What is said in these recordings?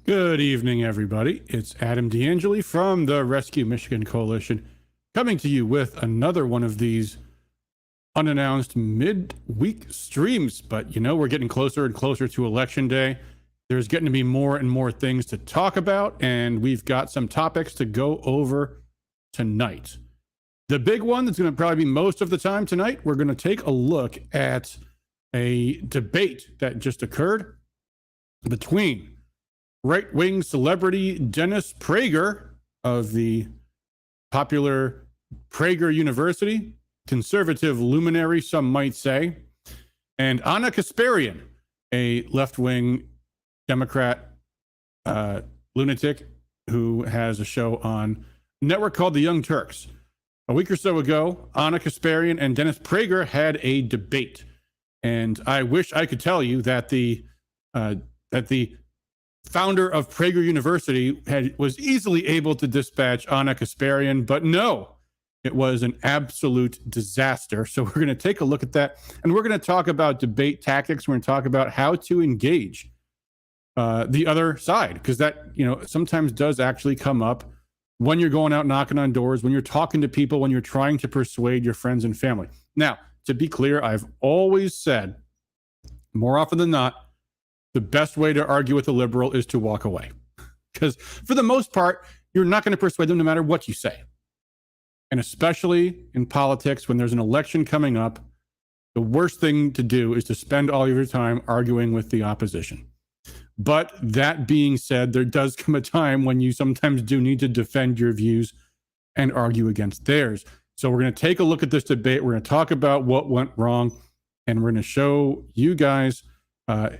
Good evening, everybody. It's Adam D'Angeli from the Rescue Michigan Coalition coming to you with another one of these unannounced mid-week streams. But, we're getting closer and closer to Election Day. There's getting to be more and more things to talk about, and we've got some topics to go over tonight. The big one that's going to probably be most of the time tonight, we're going to take a look at a debate that just occurred between right-wing celebrity Dennis Prager of the popular Prager University, conservative luminary, some might say, and Ana Kasparian, a left-wing Democrat lunatic who has a show on a network called The Young Turks. A week or so ago, Ana Kasparian and Dennis Prager had a debate, and I wish I could tell you that the founder of Prager University was easily able to dispatch Ana Kasparian, but no, it was an absolute disaster. So we're going to take a look at that, and we're going to talk about debate tactics. We're going to talk about how to engage the other side, because that sometimes does actually come up when you're going out knocking on doors, when you're talking to people, when you're trying to persuade your friends and family. Now, to be clear, I've always said, more often than not, the best way to argue with a liberal is to walk away, because for the most part, you're not going to persuade them no matter what you say. And especially in politics, when there's an election coming up, the worst thing to do is to spend all of your time arguing with the opposition. But that being said, there does come a time when you sometimes do need to defend your views and argue against theirs. So we're going to take a look at this debate. We're going to talk about what went wrong, and we're going to show you guys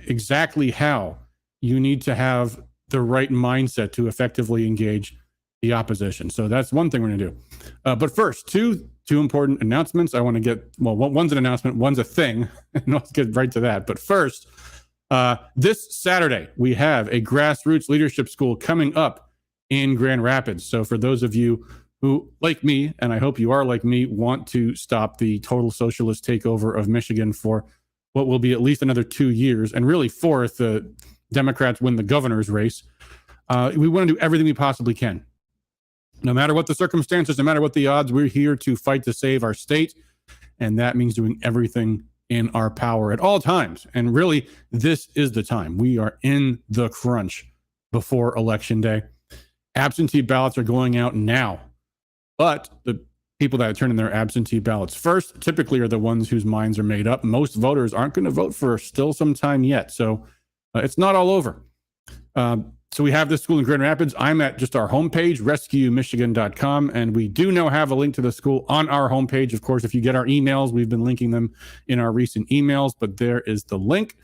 exactly how you need to have the right mindset to effectively engage the opposition. So that's one thing we're going to do. But first, two important announcements. I want to get, well, one's an announcement, one's a thing, and let's get right to that. But first, this Saturday, we have a grassroots leadership school coming up in Grand Rapids. So for those of you who, like me, and I hope you are like me, want to stop the total socialist takeover of Michigan for what will be at least another 2 years, and really 4 if the Democrats win the governor's race, we want to do everything we possibly can. No matter what the circumstances, no matter what the odds, we're here to fight to save our state, and that means doing everything in our power at all times. And really, this is the time. We are in the crunch before Election Day. Absentee ballots are going out now, but the people that turn in their absentee ballots first typically are the ones whose minds are made up. Most voters aren't going to vote for still some time yet. So it's not all over. So we have this school in Grand Rapids. I'm at just our homepage, rescuemichigan.com, and we do now have a link to the school on our homepage. Of course, if you get our emails, we've been linking them in our recent emails, but there is the link.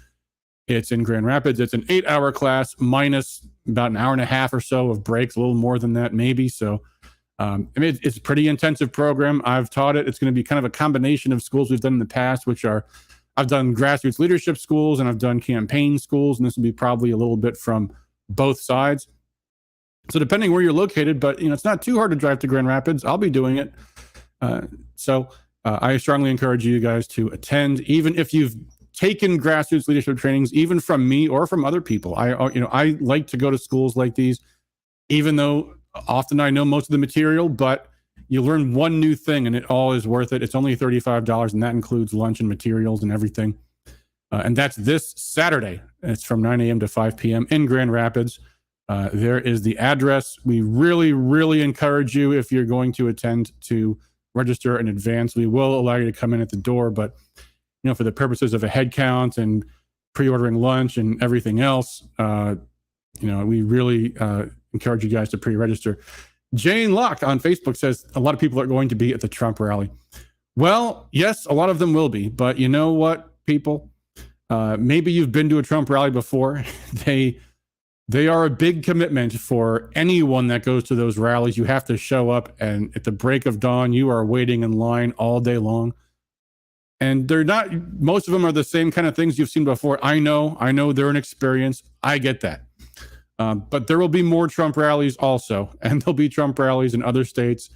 It's in Grand Rapids. It's an 8-hour class minus about an hour and a half or so of breaks, a little more than that maybe. So it's a pretty intensive program. I've taught it. It's going to be kind of a combination of schools we've done in the past, which are, I've done grassroots leadership schools and I've done campaign schools, and this will be probably a little bit from both sides. So depending where you're located, but it's not too hard to drive to Grand Rapids. I'll be doing it. So I strongly encourage you guys to attend, even if you've taken grassroots leadership trainings, even from me or from other people. I like to go to schools like these, even though often I know most of the material, but you learn one new thing and it all is worth it. It's only $35, and that includes lunch and materials and everything. And that's this Saturday. It's from 9 a.m. to 5 p.m. in Grand Rapids. There is the address. We really, really encourage you, if you're going to attend, to register in advance. We will allow you to come in at the door, but for the purposes of a head count and pre-ordering lunch and everything else, we really encourage you guys to pre-register. Jane Locke on Facebook says a lot of people are going to be at the Trump rally. Well, yes, a lot of them will be, but you know what, people? Maybe you've been to a Trump rally before. They are a big commitment for anyone that goes to those rallies. You have to show up, and at the break of dawn, you are waiting in line all day long. And they're not, most of them are the same kind of things you've seen before. I know they're an experience. I get that. But there will be more Trump rallies also, and there'll be Trump rallies in other states,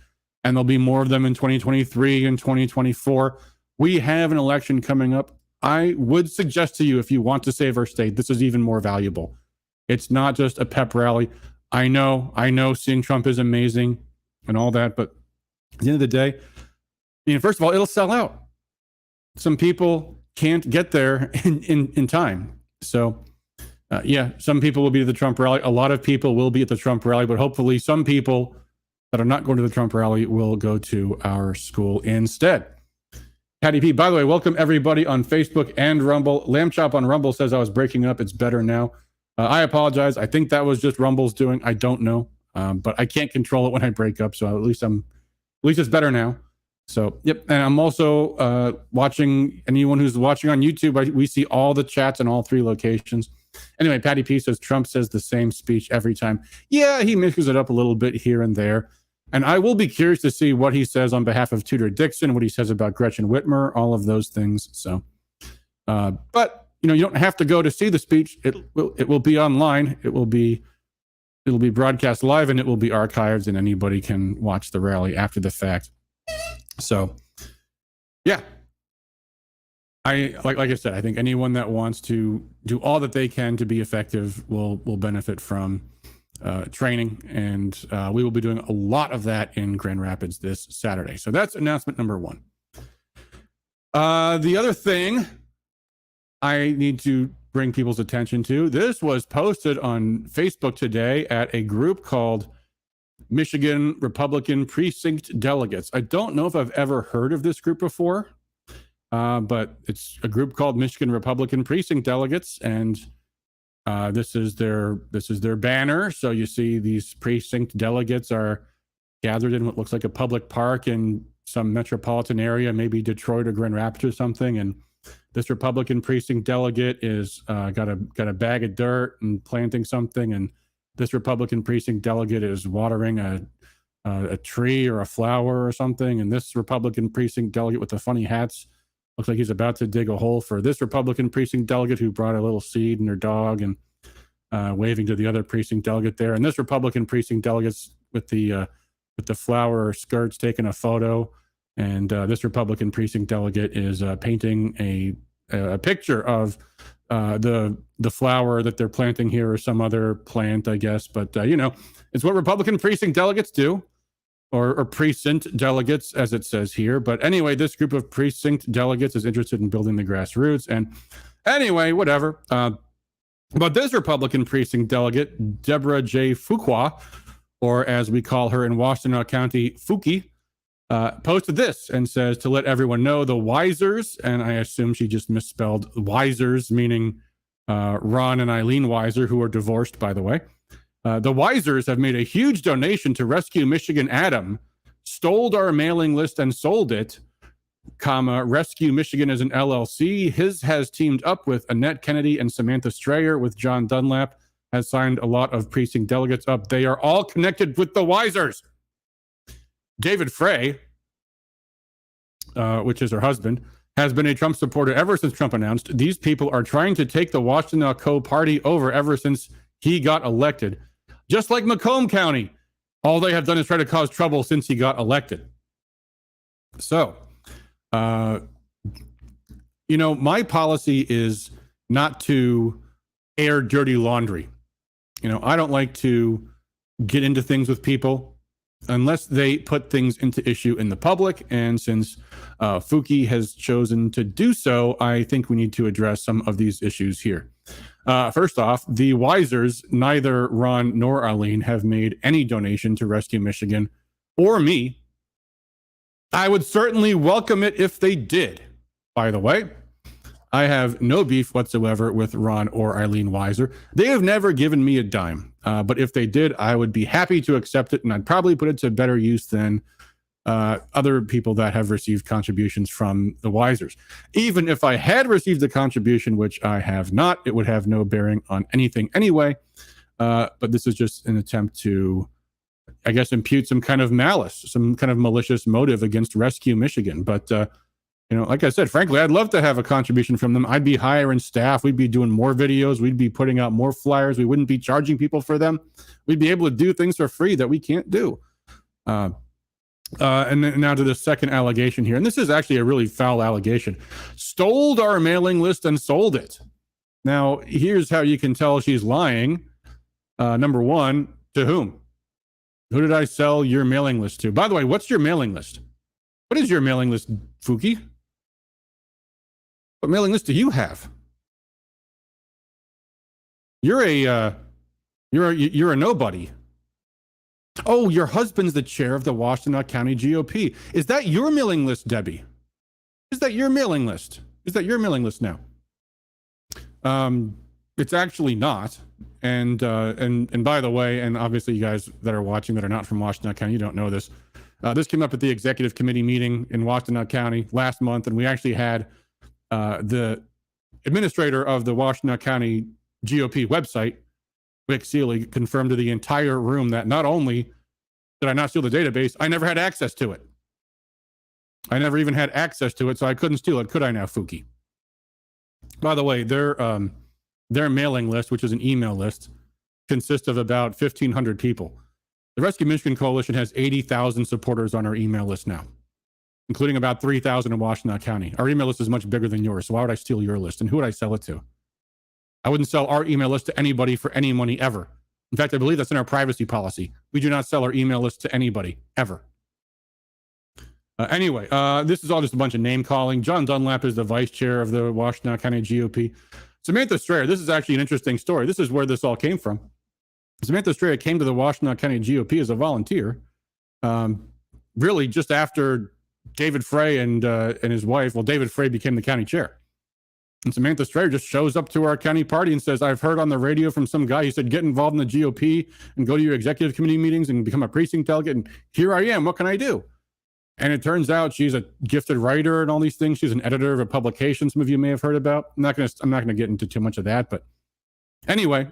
and there'll be more of them in 2023 and 2024. We have an election coming up. I would suggest to you, if you want to save our state, this is even more valuable. It's not just a pep rally. I know seeing Trump is amazing and all that, but at the end of the day, first of all, it'll sell out. Some people can't get there in time. So, some people will be at the Trump rally. A lot of people will be at the Trump rally, but hopefully some people that are not going to the Trump rally will go to our school instead. Patty P, by the way, welcome everybody on Facebook and Rumble. Lamb Chop on Rumble says I was breaking up. It's better now. I apologize. I think that was just Rumble's doing. I don't know, but I can't control it when I break up. So at least it's better now. So, yep. And I'm also watching, anyone who's watching on YouTube, we see all the chats in all three locations. Anyway, Patty P says Trump says the same speech every time. Yeah, he mixes it up a little bit here and there. And I will be curious to see what he says on behalf of Tudor Dixon, what he says about Gretchen Whitmer, all of those things. So, but you don't have to go to see the speech. It will be online. It'll be broadcast live, and it will be archived, and anybody can watch the rally after the fact. So, yeah. Like I said, I think anyone that wants to do all that they can to be effective will benefit from training, and we will be doing a lot of that in Grand Rapids this Saturday. So that's announcement number one. The other thing I need to bring people's attention to, this was posted on Facebook today at a group called Michigan Republican Precinct Delegates. I don't know if I've ever heard of this group before, but it's a group called Michigan Republican Precinct Delegates, and this is their banner. So you see these precinct delegates are gathered in what looks like a public park in some metropolitan area, maybe Detroit or Grand Rapids or something, and this Republican precinct delegate is got a bag of dirt and planting something, and this Republican precinct delegate is watering a tree or a flower or something, and this Republican precinct delegate with the funny hats looks like he's about to dig a hole for this Republican precinct delegate who brought a little seed and her dog and waving to the other precinct delegate there, and this Republican precinct delegate's with the flower skirts taking a photo. And this Republican precinct delegate is painting a picture of the flower that they're planting here or some other plant, I guess. But, it's what Republican precinct delegates do, or precinct delegates, as it says here. But anyway, this group of precinct delegates is interested in building the grassroots. And anyway, whatever. But this Republican precinct delegate, Deborah J. Fuqua, or as we call her in Washtenaw County, Fuki, posted this and says, to let everyone know, the Wisers, and I assume she just misspelled Wisers, meaning Ron and Eileen Weiser, who are divorced, by the way. The Wisers have made a huge donation to Rescue Michigan Adam, stole our mailing list and sold it, Rescue Michigan is an LLC. His has teamed up with Annette Kennedy and Samantha Strayer with John Dunlap, has signed a lot of precinct delegates up. They are all connected with the Wisers. David Frey, which is her husband, has been a Trump supporter ever since Trump announced. These people are trying to take the Washtenaw Co. party over ever since he got elected. Just like Macomb County, all they have done is try to cause trouble since he got elected. So, my policy is not to air dirty laundry. I don't like to get into things with people unless they put things into issue in the public. And since Fuki has chosen to do so, I think we need to address some of these issues here. First off, the Wisers, neither Ron nor Arlene, have made any donation to Rescue Michigan or me. I would certainly welcome it if they did. By the way, I have no beef whatsoever with Ron or Eileen Weiser. They have never given me a dime. But if they did, I would be happy to accept it, and I'd probably put it to better use than other people that have received contributions from the Wisers. Even if I had received a contribution, which I have not, it would have no bearing on anything anyway. But this is just an attempt to, I guess, impute some kind of malice, some kind of malicious motive against Rescue Michigan. But like I said, frankly, I'd love to have a contribution from them. I'd be hiring staff. We'd be doing more videos. We'd be putting out more flyers. We wouldn't be charging people for them. We'd be able to do things for free that we can't do. And then now to the second allegation here. And this is actually a really foul allegation. Stole our mailing list and sold it. Now, here's how you can tell she's lying. Number one, to whom? Who did I sell your mailing list to? By the way, what's your mailing list? What is your mailing list, Fuki? What mailing list do you have? You're a nobody. Oh, your husband's the chair of the Washtenaw County GOP. Is that your mailing list, Debbie? Is that your mailing list? Is that your mailing list now? It's actually not. And by the way, and obviously you guys that are watching that are not from Washtenaw County, you don't know this. This came up at the executive committee meeting in Washtenaw County last month, and we actually had the administrator of the Washtenaw County GOP website, Vic Seeley, confirmed to the entire room that not only did I not steal the database, I never had access to it. I never even had access to it, so I couldn't steal it, could I now, Fuki? By the way, their mailing list, which is an email list, consists of about 1,500 people. The Rescue Michigan Coalition has 80,000 supporters on our email list now, including about 3,000 in Washtenaw County. Our email list is much bigger than yours, so why would I steal your list? And who would I sell it to? I wouldn't sell our email list to anybody for any money ever. In fact, I believe that's in our privacy policy. We do not sell our email list to anybody, ever. Anyway, this is all just a bunch of name calling. John Dunlap is the vice chair of the Washtenaw County GOP. Samantha Strayer, this is actually an interesting story. This is where this all came from. Samantha Strayer came to the Washtenaw County GOP as a volunteer, really just after David Frey and his wife, well, David Frey became the county chair. And Samantha Strayer just shows up to our county party and says, I've heard on the radio from some guy, he said, get involved in the GOP and go to your executive committee meetings and become a precinct delegate. And here I am. What can I do? And it turns out she's a gifted writer and all these things. She's an editor of a publication some of you may have heard about. I'm not gonna get into too much of that, but anyway,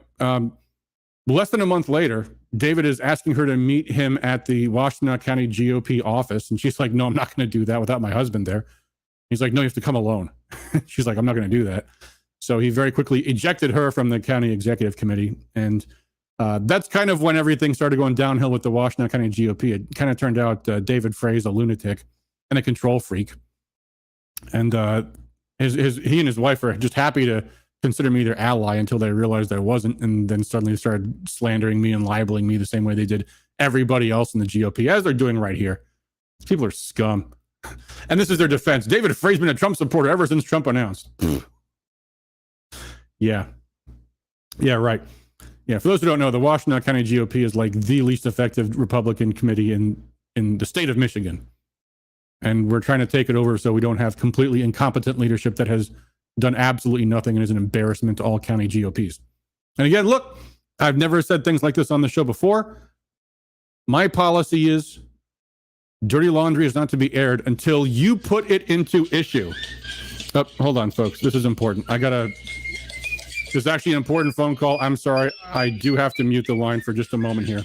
less than a month later, David is asking her to meet him at the Washtenaw County GOP office, and she's like, "No, I'm not going to do that without my husband there." He's like, "No, you have to come alone." She's like, "I'm not going to do that." So he very quickly ejected her from the county executive committee, and that's kind of when everything started going downhill with the Washtenaw County GOP. It kind of turned out David Frey's a lunatic and a control freak, and he and his wife are just happy to consider me their ally until they realized I wasn't, and then suddenly started slandering me and libeling me the same way they did everybody else in the GOP, as they're doing right here. These people are scum. And this is their defense. David Frey's been a Trump supporter ever since Trump announced. Yeah, right. Yeah, for those who don't know, the Washtenaw County GOP is like the least effective Republican committee in the state of Michigan. And we're trying to take it over so we don't have completely incompetent leadership that has done absolutely nothing and is an embarrassment to all county GOPs. And again, look, I've never said things like this on the show before. My policy is dirty laundry is not to be aired until you put it into issue. Oh, hold on, folks. This is important. This is actually an important phone call. I'm sorry. I do have to mute the line for just a moment here.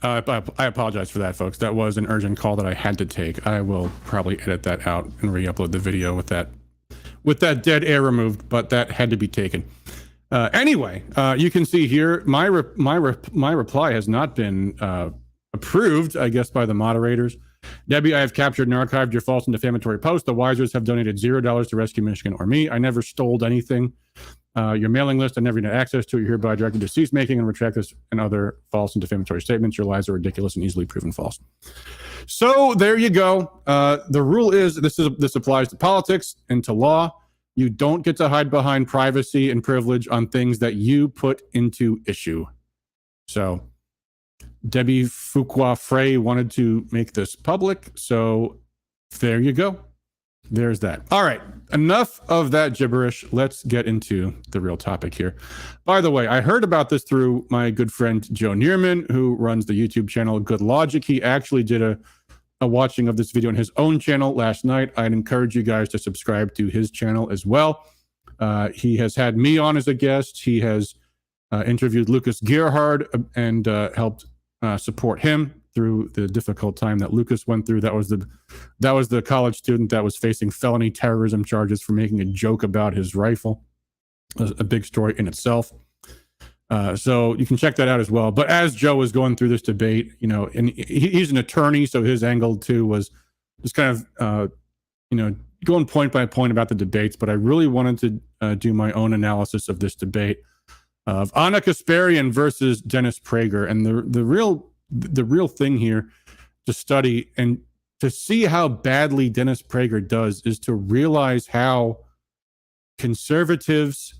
I apologize for that, folks. That was an urgent call that I had to take. I will probably edit that out and re-upload the video with that dead air removed, but that had to be taken. Anyway, you can see here my reply has not been approved, I guess, by the moderators. Debbie, I have captured and archived your false and defamatory post. The Wisers have donated $0 to Rescue Michigan or me. I never stole anything. Your mailing list, I never had access to. You're hereby directed to cease making and retract this and other false and defamatory statements. Your lies are ridiculous and easily proven false. So there you go. The rule is this applies to politics and to law. You don't get to hide behind privacy and privilege on things that you put into issue. So Debbie Fuqua Frey wanted to make this public. So there you go. There's that. All right. Enough of that gibberish. Let's get into the real topic here. By the way, I heard about this through my good friend Joe Neerman, who runs the YouTube channel Good Logic. He actually did a watching of this video on his own channel last night. I'd encourage you guys to subscribe to his channel as well. He has had me on as a guest. He has interviewed Lucas Gerhard and helped support him through the difficult time that Lucas went through. That was the college student that was facing felony terrorism charges for making a joke about his rifle. A big story in itself. So you can check that out as well. But as Joe was going through this debate, and he's an attorney, so his angle too was just kind of, going point by point about the debates. But I really wanted to do my own analysis of this debate of Ana Kasparian versus Dennis Prager, and the real thing here to study and to see how badly Dennis Prager does is to realize how conservatives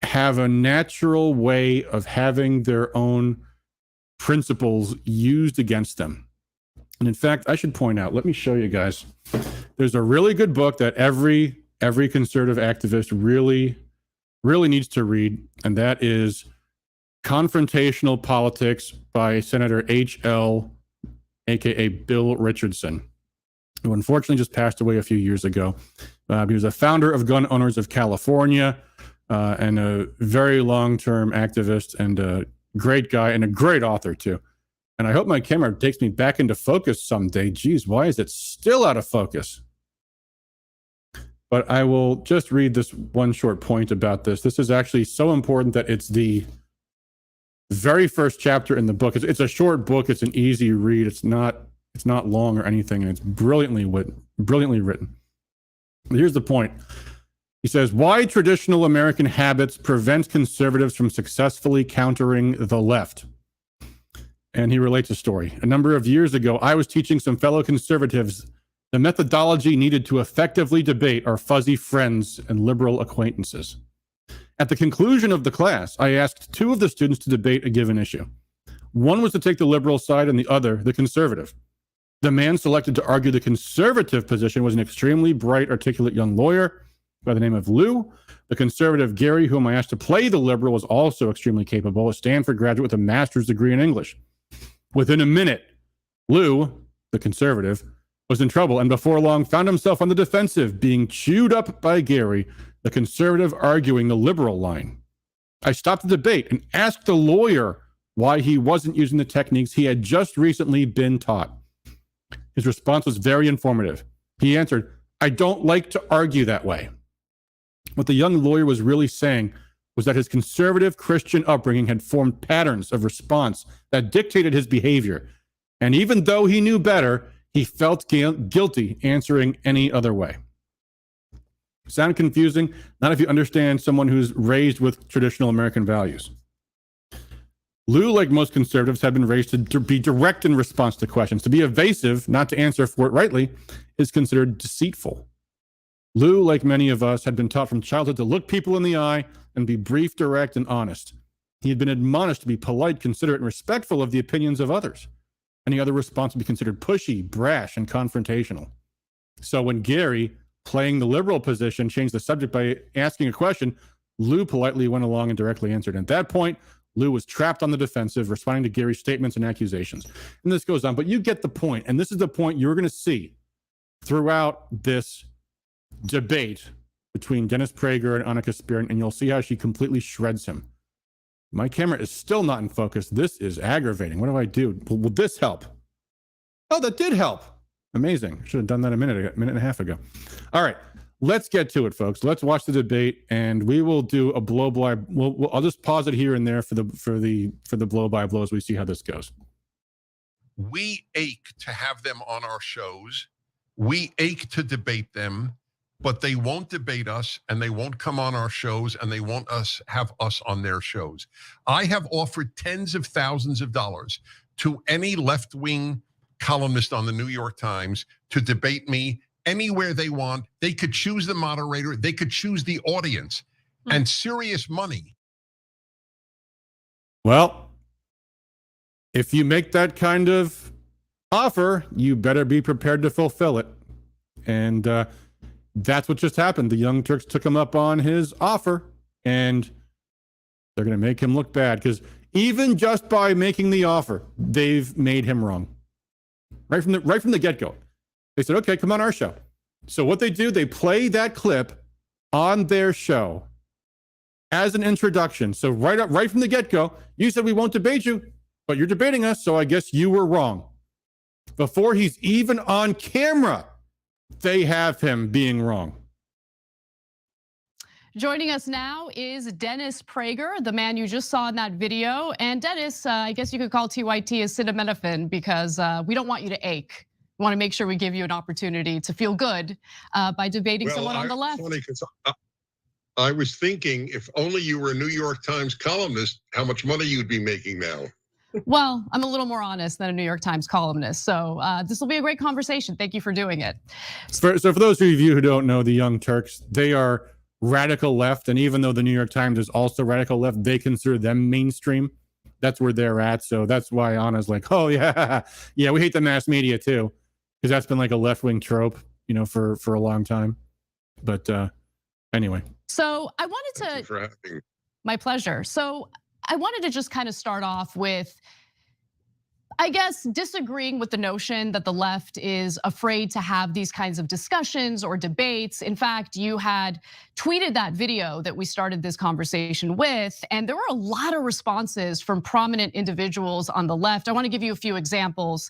have a natural way of having their own principles used against them. And in fact, I should point out, let me show you guys. There's a really good book that every conservative activist really needs to read, and that is Confrontational Politics by Senator H.L., aka Bill Richardson, who unfortunately just passed away a few years ago. He was a founder of Gun Owners of California, and a very long-term activist and a great guy and a great author too. And I hope my camera takes me back into focus someday. Geez, why is it still out of focus? But I will just read this one short point about this. This is actually so important that it's the very first chapter in the book. It's a short book. It's an easy read. It's not long or anything, and it's brilliantly written. But here's the point. He says, why traditional American habits prevent conservatives from successfully countering the left. And he relates a story. A number of years ago, I was teaching some fellow conservatives the methodology needed to effectively debate our fuzzy friends and liberal acquaintances. At the conclusion of the class, I asked two of the students to debate a given issue. One was to take the liberal side and the other the conservative. The man selected to argue the conservative position was an extremely bright, articulate young lawyer by the name of Lou. The conservative Gary, whom I asked to play the liberal, was also extremely capable, a Stanford graduate with a master's degree in English. Within a minute, Lou, the conservative, was in trouble and before long found himself on the defensive, being chewed up by Gary, the conservative arguing the liberal line. I stopped the debate and asked the lawyer why he wasn't using the techniques he had just recently been taught. His response was very informative. He answered, I don't like to argue that way. What the young lawyer was really saying was that his conservative Christian upbringing had formed patterns of response that dictated his behavior. And even though he knew better, he felt guilty answering any other way. Sound confusing? Not if you understand someone who's raised with traditional American values. Lou, like most conservatives, had been raised to be direct in response to questions. To be evasive, not to answer forthrightly, is considered deceitful. Lou, like many of us, had been taught from childhood to look people in the eye and be brief, direct, and honest. He had been admonished to be polite, considerate, and respectful of the opinions of others. Any other response would be considered pushy, brash, and confrontational. So when Gary, playing the liberal position, changed the subject by asking a question, Lou politely went along and directly answered. And at that point, Lou was trapped on the defensive, responding to Gary's statements and accusations. And this goes on, but you get the point. And this is the point you're going to see throughout this debate between Dennis Prager and Ana Kasparian, and you'll see how she completely shreds him. My camera is still not in focus. This is aggravating. What do I do? Will this help? Oh, that did help. Amazing. I should have done that a minute and a half ago. All right. let's get to it, folks. Let's watch the debate, and we will do a blow by. I'll just pause it here and there for the blow by blows. We see how this goes. We ache to have them on our shows. We ache to debate them, but they won't debate us, and they won't come on our shows, and they won't have us on their shows. I have offered tens of thousands of dollars to any left-wing columnist on the New York Times to debate me anywhere they want. They could choose the moderator. They could choose the audience, and serious money. Well, if you make that kind of offer, you better be prepared to fulfill it. And that's what just happened. The Young Turks took him up on his offer, and they're going to make him look bad, because even just by making the offer, they've made him wrong. Right from the get-go. They said, okay, come on our show. So what they do, they play that clip on their show as an introduction. So right from the get-go, you said we won't debate you, but you're debating us, so I guess you were wrong. Before he's even on camera, they have him being wrong. Joining us now is Dennis Prager, the man you just saw in that video. And Dennis, I guess you could call TYT acetaminophen, because we don't want you to ache. We want to make sure we give you an opportunity to feel good by debating someone on the left. Funny, because I was thinking, if only you were a New York Times columnist, how much money you'd be making now. Well, I'm a little more honest than a New York Times columnist, so this will be a great conversation. Thank you for doing it. So for those of you who don't know the Young Turks, they are radical left, and even though the New York Times is also radical left, they consider them mainstream. That's where they're at. So that's why Anna's like, oh yeah, we hate the mass media too, because that's been like a left-wing trope, for a long time. But anyway. So I wanted to. Thank you for having me. My pleasure. So I wanted to just kind of start off with, I guess, disagreeing with the notion that the left is afraid to have these kinds of discussions or debates. In fact, you had tweeted that video that we started this conversation with, and there were a lot of responses from prominent individuals on the left. I want to give you a few examples,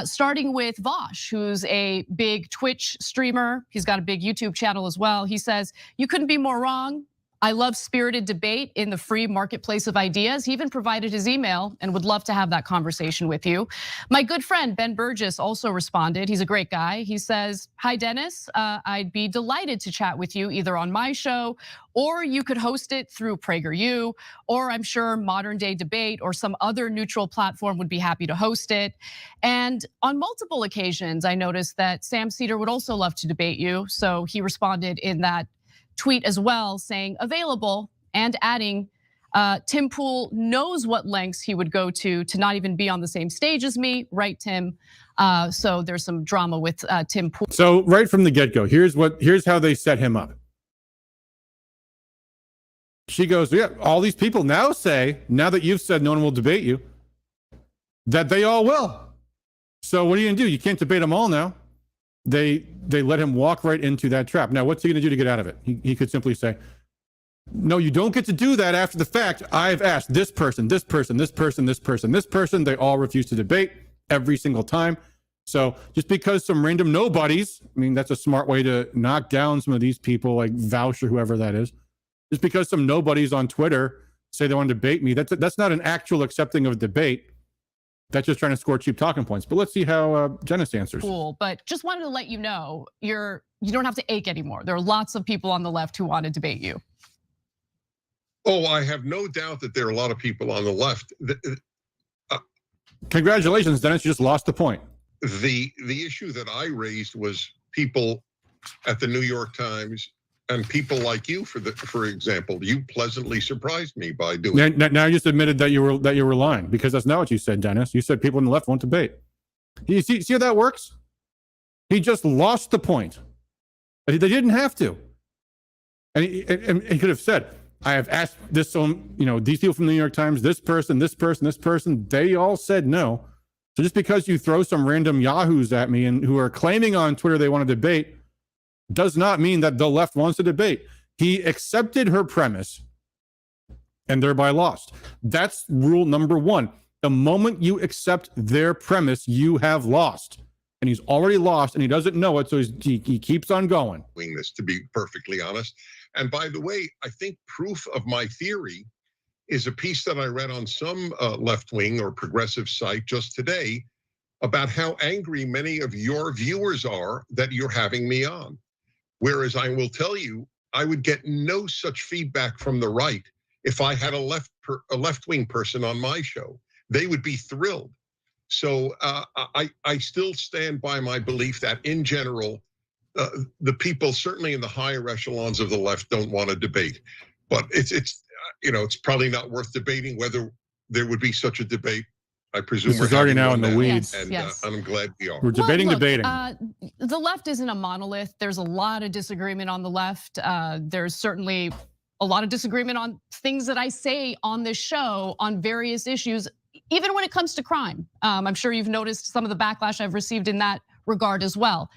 starting with Vosh, who's a big Twitch streamer. He's got a big YouTube channel as well. He says, "You couldn't be more wrong. I love spirited debate in the free marketplace of ideas." He even provided his email and would love to have that conversation with you. My good friend Ben Burgess also responded. He's a great guy. He says, "Hi Dennis, I'd be delighted to chat with you either on my show, or you could host it through PragerU, or I'm sure Modern Day Debate or some other neutral platform would be happy to host it." And on multiple occasions, I noticed that Sam Cedar would also love to debate you. So he responded in that tweet as well, saying available, and adding Tim Pool knows what lengths he would go to not even be on the same stage as me, right, Tim? So there's some drama with Tim Pool. So right from the get-go, here's how they set him up. She goes, yeah, all these people now say, now that you've said no one will debate you, that they all will. So what are you gonna do? You can't debate them all now. They let him walk right into that trap. Now, what's he gonna do to get out of it? He could simply say, no, you don't get to do that after the fact. I've asked this person, this person, this person, this person, this person. They all refuse to debate every single time. So just because some random nobodies, I mean, that's a smart way to knock down some of these people like Vouch or whoever that is. Just because some nobodies on Twitter say they want to debate me, that's not an actual accepting of debate. That's just trying to score cheap talking points. But let's see how Dennis answers. Cool, but just wanted to let you know, you don't have to ache anymore. There are lots of people on the left who want to debate you. Oh, I have no doubt that there are a lot of people on the left. Congratulations, Dennis, you just lost the point. The issue that I raised was people at the New York Times and people like you, for example. You pleasantly surprised me by doing. Now you just admitted that you were lying, because that's not what you said, Dennis. You said people on the left won't debate. You see how that works? He just lost the point. They didn't have to, and he could have said, I have asked this on, these people from the New York Times, this person, this person, this person, they all said no. So just because you throw some random yahoos at me and who are claiming on Twitter they want to debate does not mean that the left wants to debate. He accepted her premise and thereby lost. That's rule number one. The moment you accept their premise, you have lost. and he's already lost, and he doesn't know it, so he keeps on going. This, to be perfectly honest. And by the way, I think proof of my theory is a piece that I read on some left-wing or progressive site just today about how angry many of your viewers are that you're having me on. Whereas I will tell you, I would get no such feedback from the right if I had a left-wing person on my show. They would be thrilled. So I still stand by my belief that in general, the people certainly in the higher echelons of the left don't want to debate. But it's probably not worth debating whether there would be such a debate. I presume this is already now in the weeds, and I'm glad we are. We're debating. The left isn't a monolith. There's a lot of disagreement on the left. There's certainly a lot of disagreement on things that I say on this show on various issues, even when it comes to crime. I'm sure you've noticed some of the backlash I've received in that regard as well.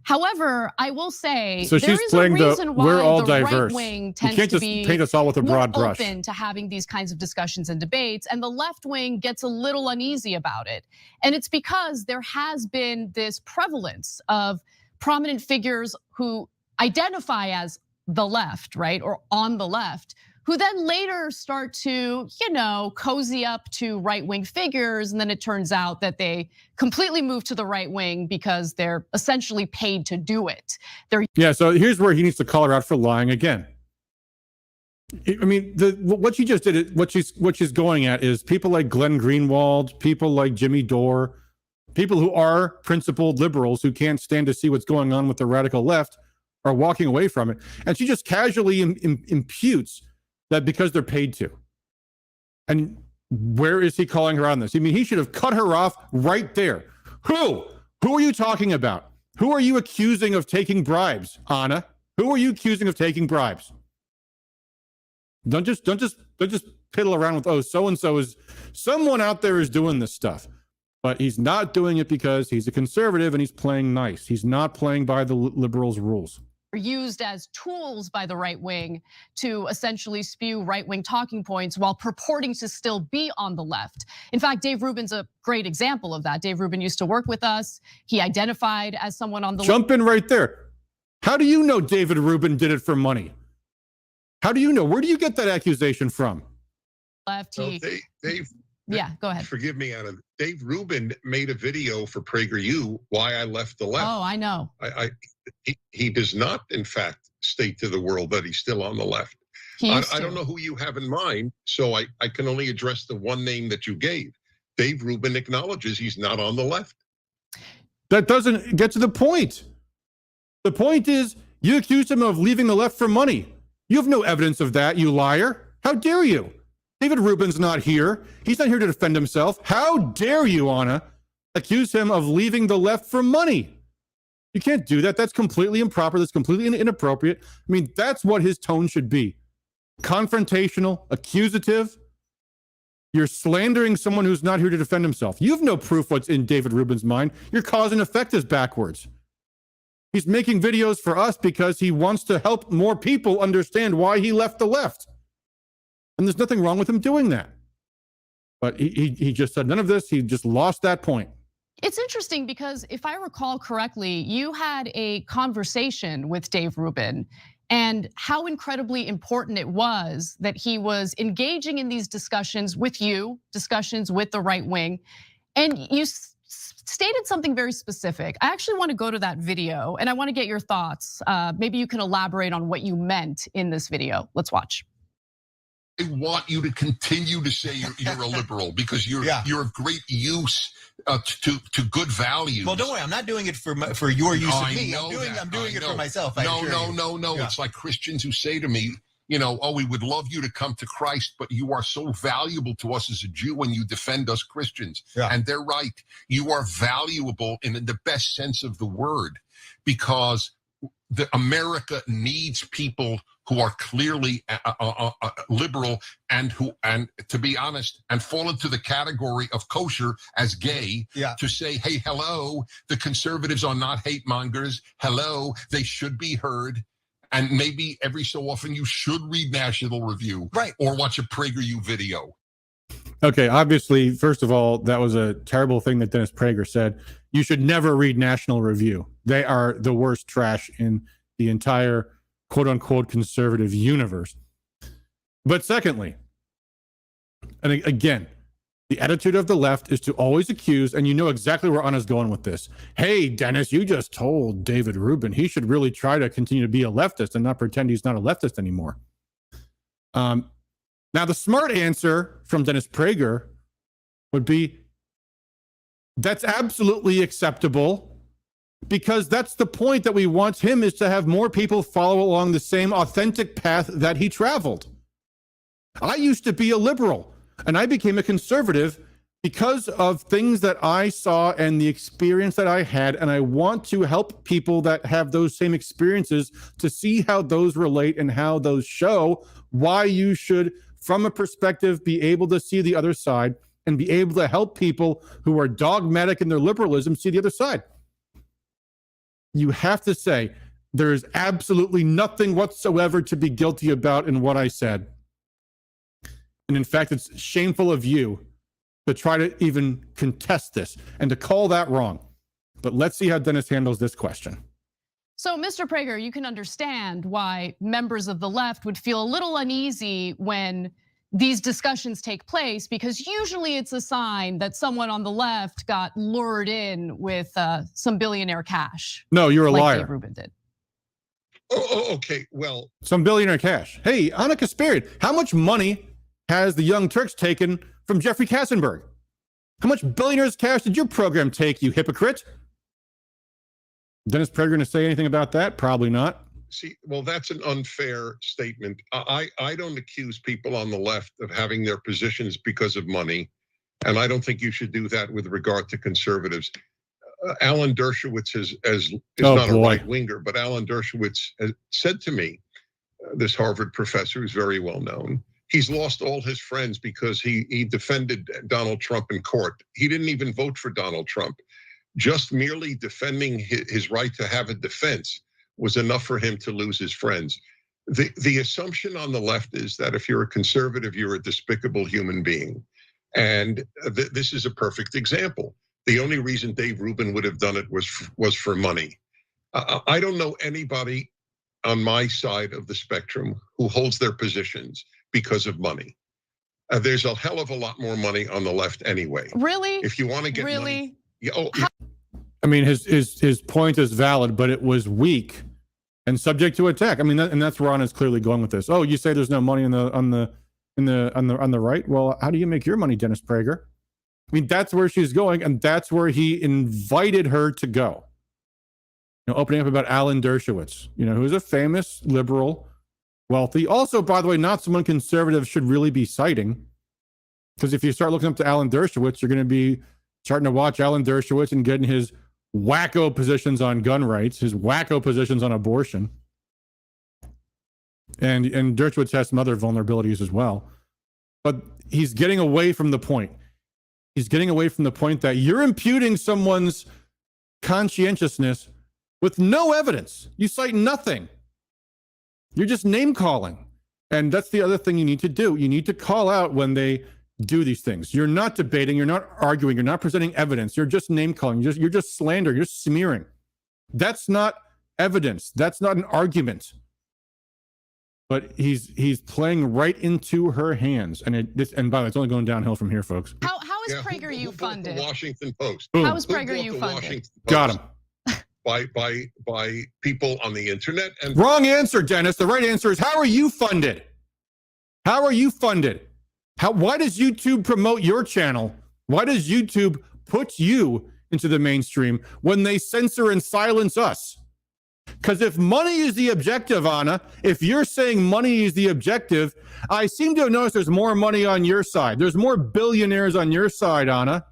However, I will say so there is a reason why we're all the diverse. right wing You tends can't to just be paint us all with a broad brush. open to having these kinds of discussions and debates, and the left wing gets a little uneasy about it. And it's because there has been this prevalence of prominent figures who identify as the left, right, or on the left, who then later start to, cozy up to right-wing figures, and then it turns out that they completely move to the right wing because they're essentially paid to do it. So here's where he needs to call her out for lying again. I mean, what she just did, what she's going at is people like Glenn Greenwald, people like Jimmy Dore, people who are principled liberals who can't stand to see what's going on with the radical left are walking away from it. And she just casually imputes that because they're paid to. And where is he calling her on this? I mean, he should have cut her off right there. Who are you talking about? Who are you accusing of taking bribes, Anna? Who are you accusing of taking bribes? Don't just piddle around with, oh, so-and-so is, someone out there is doing this stuff. But he's not doing it because he's a conservative and he's playing nice. He's not playing by the liberals' rules. Used as tools by the right wing to essentially spew right wing talking points while purporting to still be on the left. In fact, Dave Rubin's a great example of that. Dave Rubin used to work with us. He identified as someone on the Jump in right there. How do you know David Rubin did it for money? How do you know? Where do you get that accusation from? Left. Dave. Yeah, go ahead. Forgive me, Anna. Dave Rubin made a video for PragerU, Why I Left the Left. Oh, I know. He does not, in fact, state to the world that he's still on the left. I don't know who you have in mind, so I can only address the one name that you gave. Dave Rubin acknowledges he's not on the left. That doesn't get to the point. The point is, you accused him of leaving the left for money. You have no evidence of that, you liar. How dare you? David Rubin's not here. He's not here to defend himself. How dare you, Anna, accuse him of leaving the left for money? You can't do that. That's completely improper. That's completely inappropriate. I mean, that's what his tone should be. Confrontational, accusative. You're slandering someone who's not here to defend himself. You have no proof what's in David Rubin's mind. Your cause and effect is backwards. He's making videos for us because he wants to help more people understand why he left the left. And there's nothing wrong with him doing that. But he just said none of this. He just lost that point. It's interesting because if I recall correctly, you had a conversation with Dave Rubin and how incredibly important it was that he was engaging in these discussions with you, discussions with the right wing. And you stated something very specific. I actually want to go to that video and I want to get your thoughts. Maybe you can elaborate on what you meant in this video. Let's watch. I want you to continue to say you're a liberal because you're of great use to good values. Well, don't worry, I'm not doing it for your use of me. I'm doing it for myself. No. It's like Christians who say to me, oh, we would love you to come to Christ, but you are so valuable to us as a Jew when you defend us Christians. Yeah. And they're right. You are valuable in the best sense of the word because America needs people who are clearly liberal and to be honest, and fall into the category of kosher as gay, to say, hey, hello, the conservatives are not hate mongers. Hello, they should be heard. And maybe every so often you should read National Review or watch a PragerU video. Okay, obviously, first of all, that was a terrible thing that Dennis Prager said. You should never read National Review. They are the worst trash in the entire quote unquote conservative universe. But secondly, and again, the attitude of the left is to always accuse, and you know exactly where Anna's going with this. Hey, Dennis, you just told David Rubin he should really try to continue to be a leftist and not pretend he's not a leftist anymore. Now, the smart answer from Dennis Prager would be, that's absolutely acceptable, because that's the point that we want him, is to have more people follow along the same authentic path that he traveled. I used to be a liberal, and I became a conservative because of things that I saw and the experience that I had, and I want to help people that have those same experiences to see how those relate and how those show why you should, from a perspective, be able to see the other side and be able to help people who are dogmatic in their liberalism see the other side. You have to say, there is absolutely nothing whatsoever to be guilty about in what I said. And in fact, it's shameful of you to try to even contest this and to call that wrong. But let's see how Dennis handles this question. So, Mr. Prager, you can understand why members of the left would feel a little uneasy when these discussions take place, because usually it's a sign that someone on the left got lured in with some billionaire cash. No, you're a like liar. Dave Rubin did. Okay. Well, Some billionaire cash. Hey, Anna Kasparian, how much money has the Young Turks taken from Jeffrey Katzenberg? How much billionaires cash did your program take, you hypocrite? Dennis Prager going to say anything about that? Probably not. see, well, that's an unfair statement. I don't accuse people on the left of having their positions because of money, and I don't think you should do that with regard to conservatives. Alan Dershowitz is not a right winger, but Alan Dershowitz has said to me, this Harvard professor who's very well known, he's lost all his friends because he defended Donald Trump in court. He didn't even vote for Donald Trump. Just merely defending his right to have a defense was enough for him to lose his friends. The assumption on the left is that if you're a conservative, you're a despicable human being. And this is a perfect example. The only reason Dave Rubin would have done it was for money. I don't know anybody on my side of the spectrum who holds their positions because of money. There's a hell of a lot more money on the left anyway. Really? If you want to get money, I mean, his point is valid, but it was weak and subject to attack. I mean, and that's where Ron is clearly going with this. Oh, you say there's no money on the right? Well, how do you make your money, Dennis Prager? I mean, that's where she's going, and that's where he invited her to go. You know, opening up about Alan Dershowitz, you know, who's a famous liberal, wealthy. Also, by the way, not someone conservatives should really be citing, because if you start looking up to Alan Dershowitz, you're going to be starting to watch Alan Dershowitz and getting his wacko positions on gun rights, his wacko positions on abortion. And Dershowitz has some other vulnerabilities as well. But he's getting away from the point. He's getting away from the point that you're imputing someone's conscientiousness with no evidence. You cite nothing. You're just name calling. And that's the other thing you need to do. You need to call out when they do these things. You're not debating, you're not arguing, you're not presenting evidence. You're just name calling. You're just slander, you're just smearing. That's not evidence. That's not an argument. But he's playing right into her hands. And by the way, it's only going downhill from here, folks. How is PragerU funded? The Washington Post. How is PragerU funded? Got him. By people on the internet. And wrong answer, Dennis. The right answer is, how are you funded? How are you funded? Why does YouTube promote your channel? Why does YouTube put you into the mainstream when they censor and silence us? Because if money is the objective, Anna, if you're saying money is the objective, I seem to have noticed there's more money on your side. There's more billionaires on your side, Anna.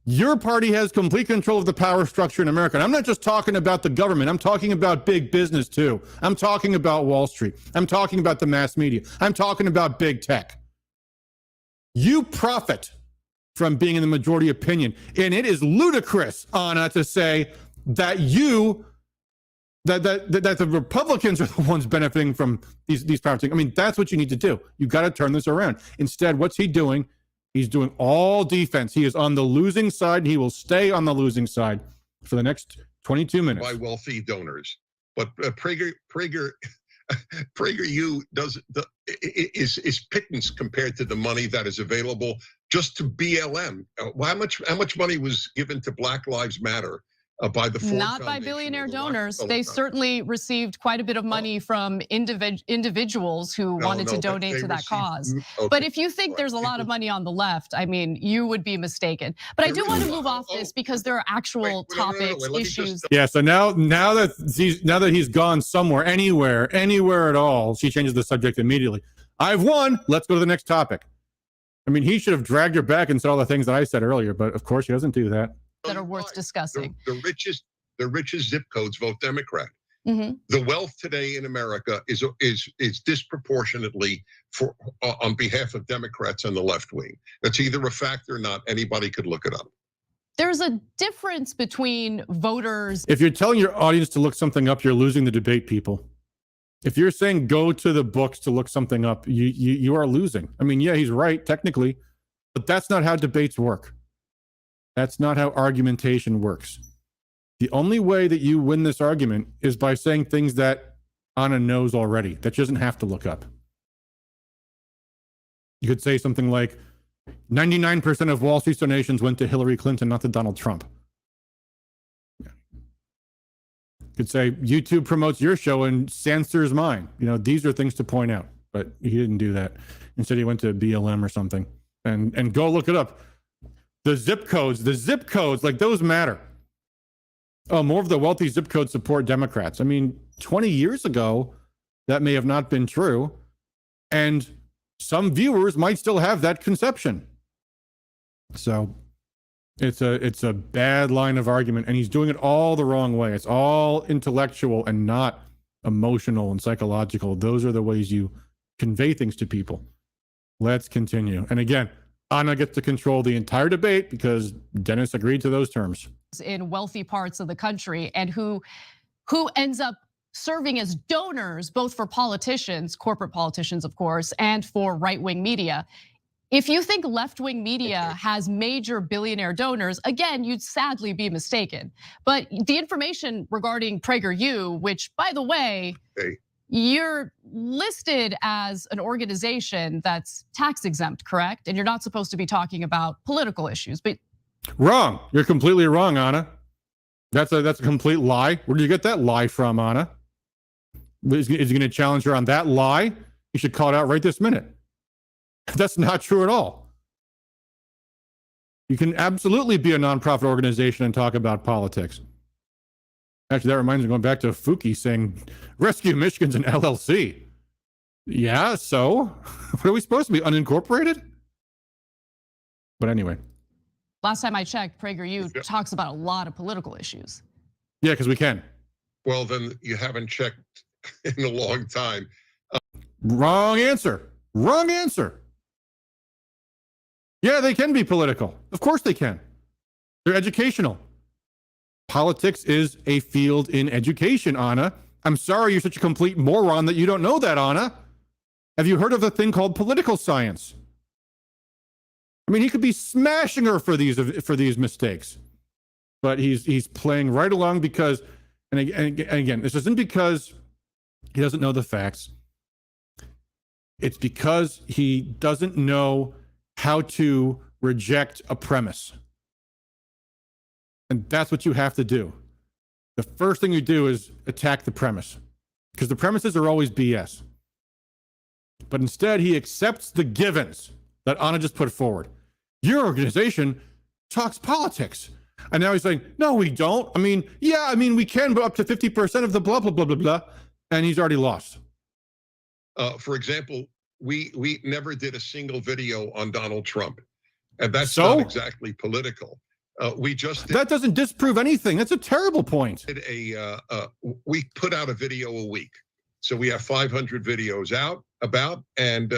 Your party has complete control of the power structure in America. And I'm not just talking about the government. I'm talking about big business too. I'm talking about Wall Street. I'm talking about the mass media. I'm talking about big tech. You profit from being in the majority opinion. And it is ludicrous, Anna, to say that that the Republicans are the ones benefiting from these power things. I mean, that's what you need to do. You got to turn this around. Instead, what's he doing? He's doing all defense. He is on the losing side. And he will stay on the losing side for the next 22 minutes. By wealthy donors, but PragerU is pittance compared to the money that is available just to BLM. How much money was given to Black Lives Matter? By the Ford Not by billionaire donors. They certainly received quite a bit of money from individuals who wanted to donate to that cause. But if you think there's a lot of money on the left, I mean, you would be mistaken. But I do want to move off this because there are actual topics, issues. Yeah. So now that he's gone somewhere, anywhere at all, she changes the subject immediately. I've won. Let's go to the next topic. I mean, he should have dragged her back and said all the things that I said earlier, but of course he doesn't do that. That are worth discussing. The richest zip codes vote Democrat. Mm-hmm. The wealth today in America is disproportionately on behalf of Democrats and the left wing. That's either a fact or not. Anybody could look it up. There's a difference between voters. If you're telling your audience to look something up, you're losing the debate, people. If you're saying go to the books to look something up, you are losing. I mean, yeah, he's right technically, but that's not how debates work. That's not how argumentation works. The only way that you win this argument is by saying things that Anna knows already, that she doesn't have to look up. You could say something like, 99% of Wall Street's donations went to Hillary Clinton, not to Donald Trump. You could say, YouTube promotes your show and censors mine. You know, these are things to point out, but he didn't do that. Instead, he went to BLM or something. And go look it up. The zip codes, like those matter. Oh, more of the wealthy zip codes support Democrats. I mean, 20 years ago, that may have not been true. And some viewers might still have that conception. So it's a bad line of argument, and he's doing it all the wrong way. It's all intellectual and not emotional and psychological. Those are the ways you convey things to people. Let's continue. And again, Anna gets to control the entire debate because Dennis agreed to those terms. In wealthy parts of the country, and who ends up serving as donors, both for politicians, corporate politicians, of course, and for right-wing media. If you think left-wing media has major billionaire donors, again, you'd sadly be mistaken. But the information regarding PragerU, which, by the way, you're listed as an organization that's tax exempt, correct? And you're not supposed to be talking about political issues, but wrong. You're completely wrong, Anna. That's a complete lie. Where did you get that lie from, Anna? Is he going to challenge her on that lie? You should call it out right this minute. That's not true at all. You can absolutely be a nonprofit organization and talk about politics. Actually, that reminds me, going back to Fouki saying, Rescue Michigan's an LLC. Yeah, so what are we supposed to be, unincorporated? But anyway. Last time I checked, PragerU talks about a lot of political issues. Yeah, because we can. Well, then you haven't checked in a long time. Wrong answer. Wrong answer. Yeah, they can be political. Of course they can. They're educational. Politics is a field in education, Anna. I'm sorry you're such a complete moron that you don't know that, Anna. Have you heard of a thing called political science? I mean, he could be smashing her for these mistakes, but he's playing right along because, and again, this isn't because he doesn't know the facts. It's because he doesn't know how to reject a premise. And that's what you have to do. The first thing you do is attack the premise, because the premises are always BS. But instead, he accepts the givens that Anna just put forward. Your organization talks politics. And now he's saying, no, we don't. I mean, yeah, I mean, we can, but up to 50% of the blah, blah, blah, blah, blah. And he's already lost. For example, we never did a single video on Donald Trump. And that's not exactly political. We just did, that doesn't disprove anything. That's a terrible point. We put out a video a week. So we have 500 videos out about, and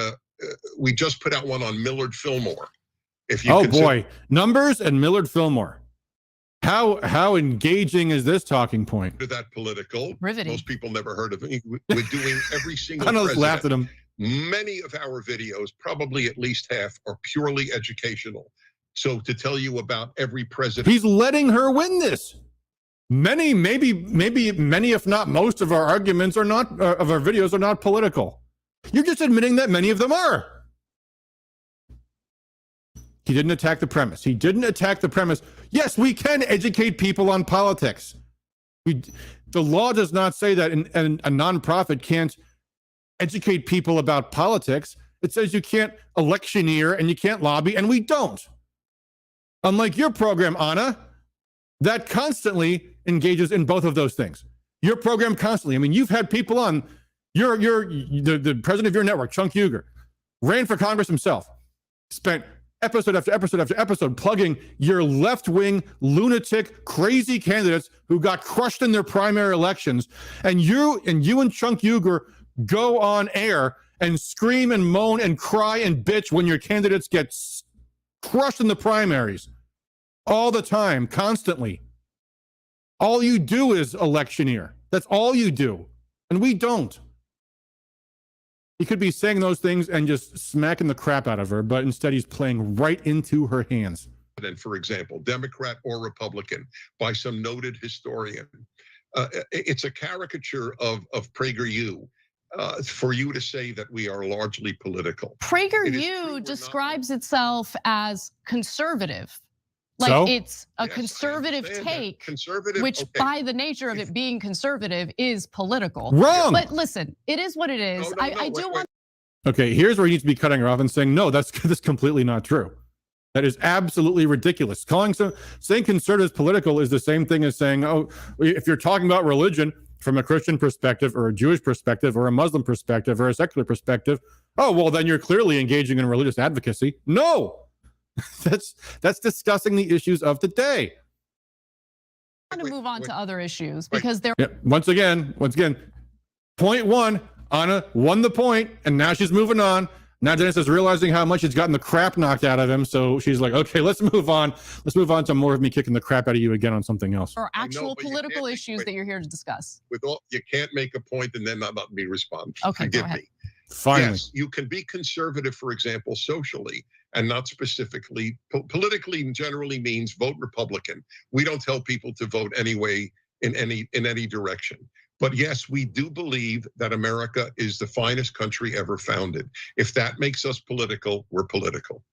we just put out one on Millard Fillmore. If you boy, numbers and Millard Fillmore. How engaging is this talking point? To that political. Riveting. Most people never heard of it. We're doing every single I know, president. laughed at him. Many of our videos, probably at least half, are purely educational. So to tell you about every president. He's letting her win this. Many, maybe many, if not most of our arguments are not, of our videos are not political. You're just admitting that many of them are. He didn't attack the premise. He didn't attack the premise. Yes, we can educate people on politics. The law does not say that a nonprofit can't educate people about politics. It says you can't electioneer and you can't lobby, and we don't. Unlike your program, Anna, that constantly engages in both of those things. Your program constantly. I mean, you've had people on. The president of your network, Chunk Uger, ran for Congress himself, spent episode after episode after episode plugging your left-wing, lunatic, crazy candidates who got crushed in their primary elections. And you and Chunk Uger go on air and scream and moan and cry and bitch when your candidates get crushed in the primaries. All the time, constantly. All you do is electioneer. That's all you do. And we don't. He could be saying those things and just smacking the crap out of her, but instead he's playing right into her hands. For example, Democrat or Republican, by some noted historian. It's a caricature of PragerU for you to say that we are largely political. PragerU describes itself as conservative. Like So? It's a conservative take, which by the nature of it being conservative is political. Wrong. But listen, it is what it is. I do want. Okay, here's where he needs to be cutting her off and saying, no, that's completely not true. That is absolutely ridiculous. Saying conservative political is the same thing as saying, oh, if you're talking about religion from a Christian perspective or a Jewish perspective or a Muslim perspective or a secular perspective, oh, well, then you're clearly engaging in religious advocacy. No. That's discussing the issues of the day. I want to move on to other issues because there. Yeah, once again, point one, Anna won the point, and now she's moving on. Now Dennis is realizing how much he's gotten the crap knocked out of him, so she's like, okay, let's move on. Let's move on to more of me kicking the crap out of you again on something else. Or actual political issues that you're here to discuss. You can't make a point and then not let me respond. Okay, go ahead. Finally. Yes, you can be conservative, for example, socially, and not specifically. Politically generally means vote Republican. We don't tell people to vote anyway in any direction. But yes, we do believe that America is the finest country ever founded. If that makes us political, we're political.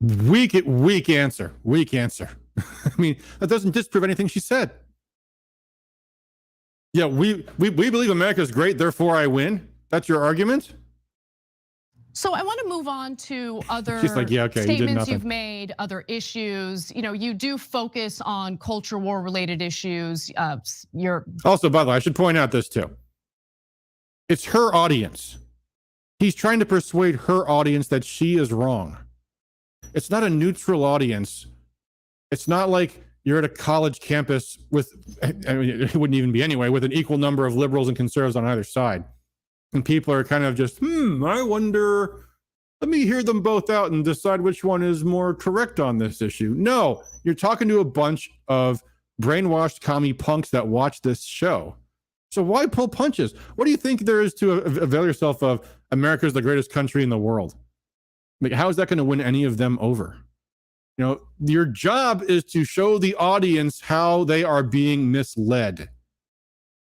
Weak answer. I mean, that doesn't disprove anything she said. Yeah, we believe America is great, therefore I win. That's your argument? So I want to move on to other like, yeah, okay, statements you've made, other issues. You know, you do focus on culture war related issues. Also, by the way, I should point out this too. It's her audience. He's trying to persuade her audience that she is wrong. It's not a neutral audience. It's not like you're at a college campus with, I mean, it wouldn't even be anyway, with an equal number of liberals and conservatives on either side. And people are kind of just, I wonder, let me hear them both out and decide which one is more correct on this issue. No, you're talking to a bunch of brainwashed commie punks that watch this show. So why pull punches? What do you think there is to avail yourself of America's the greatest country in the world? Like, how is that going to win any of them over? You know, your job is to show the audience how they are being misled.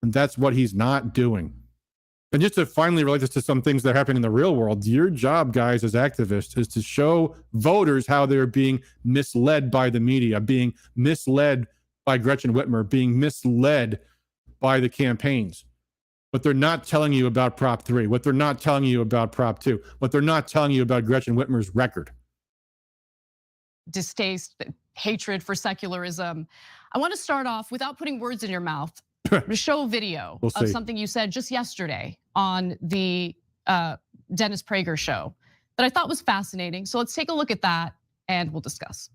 And that's what he's not doing. And just to finally relate this to some things that are happening in the real world, your job, guys, as activists, is to show voters how they're being misled by the media, being misled by Gretchen Whitmer, being misled by the campaigns. But they're not telling you about Prop 3, what they're not telling you about Prop 2, what they're not telling you about Gretchen Whitmer's record. Distaste, hatred for secularism. I want to start off without putting words in your mouth. To show a video of something you said just yesterday on the Dennis Prager show that I thought was fascinating. So let's take a look at that and we'll discuss.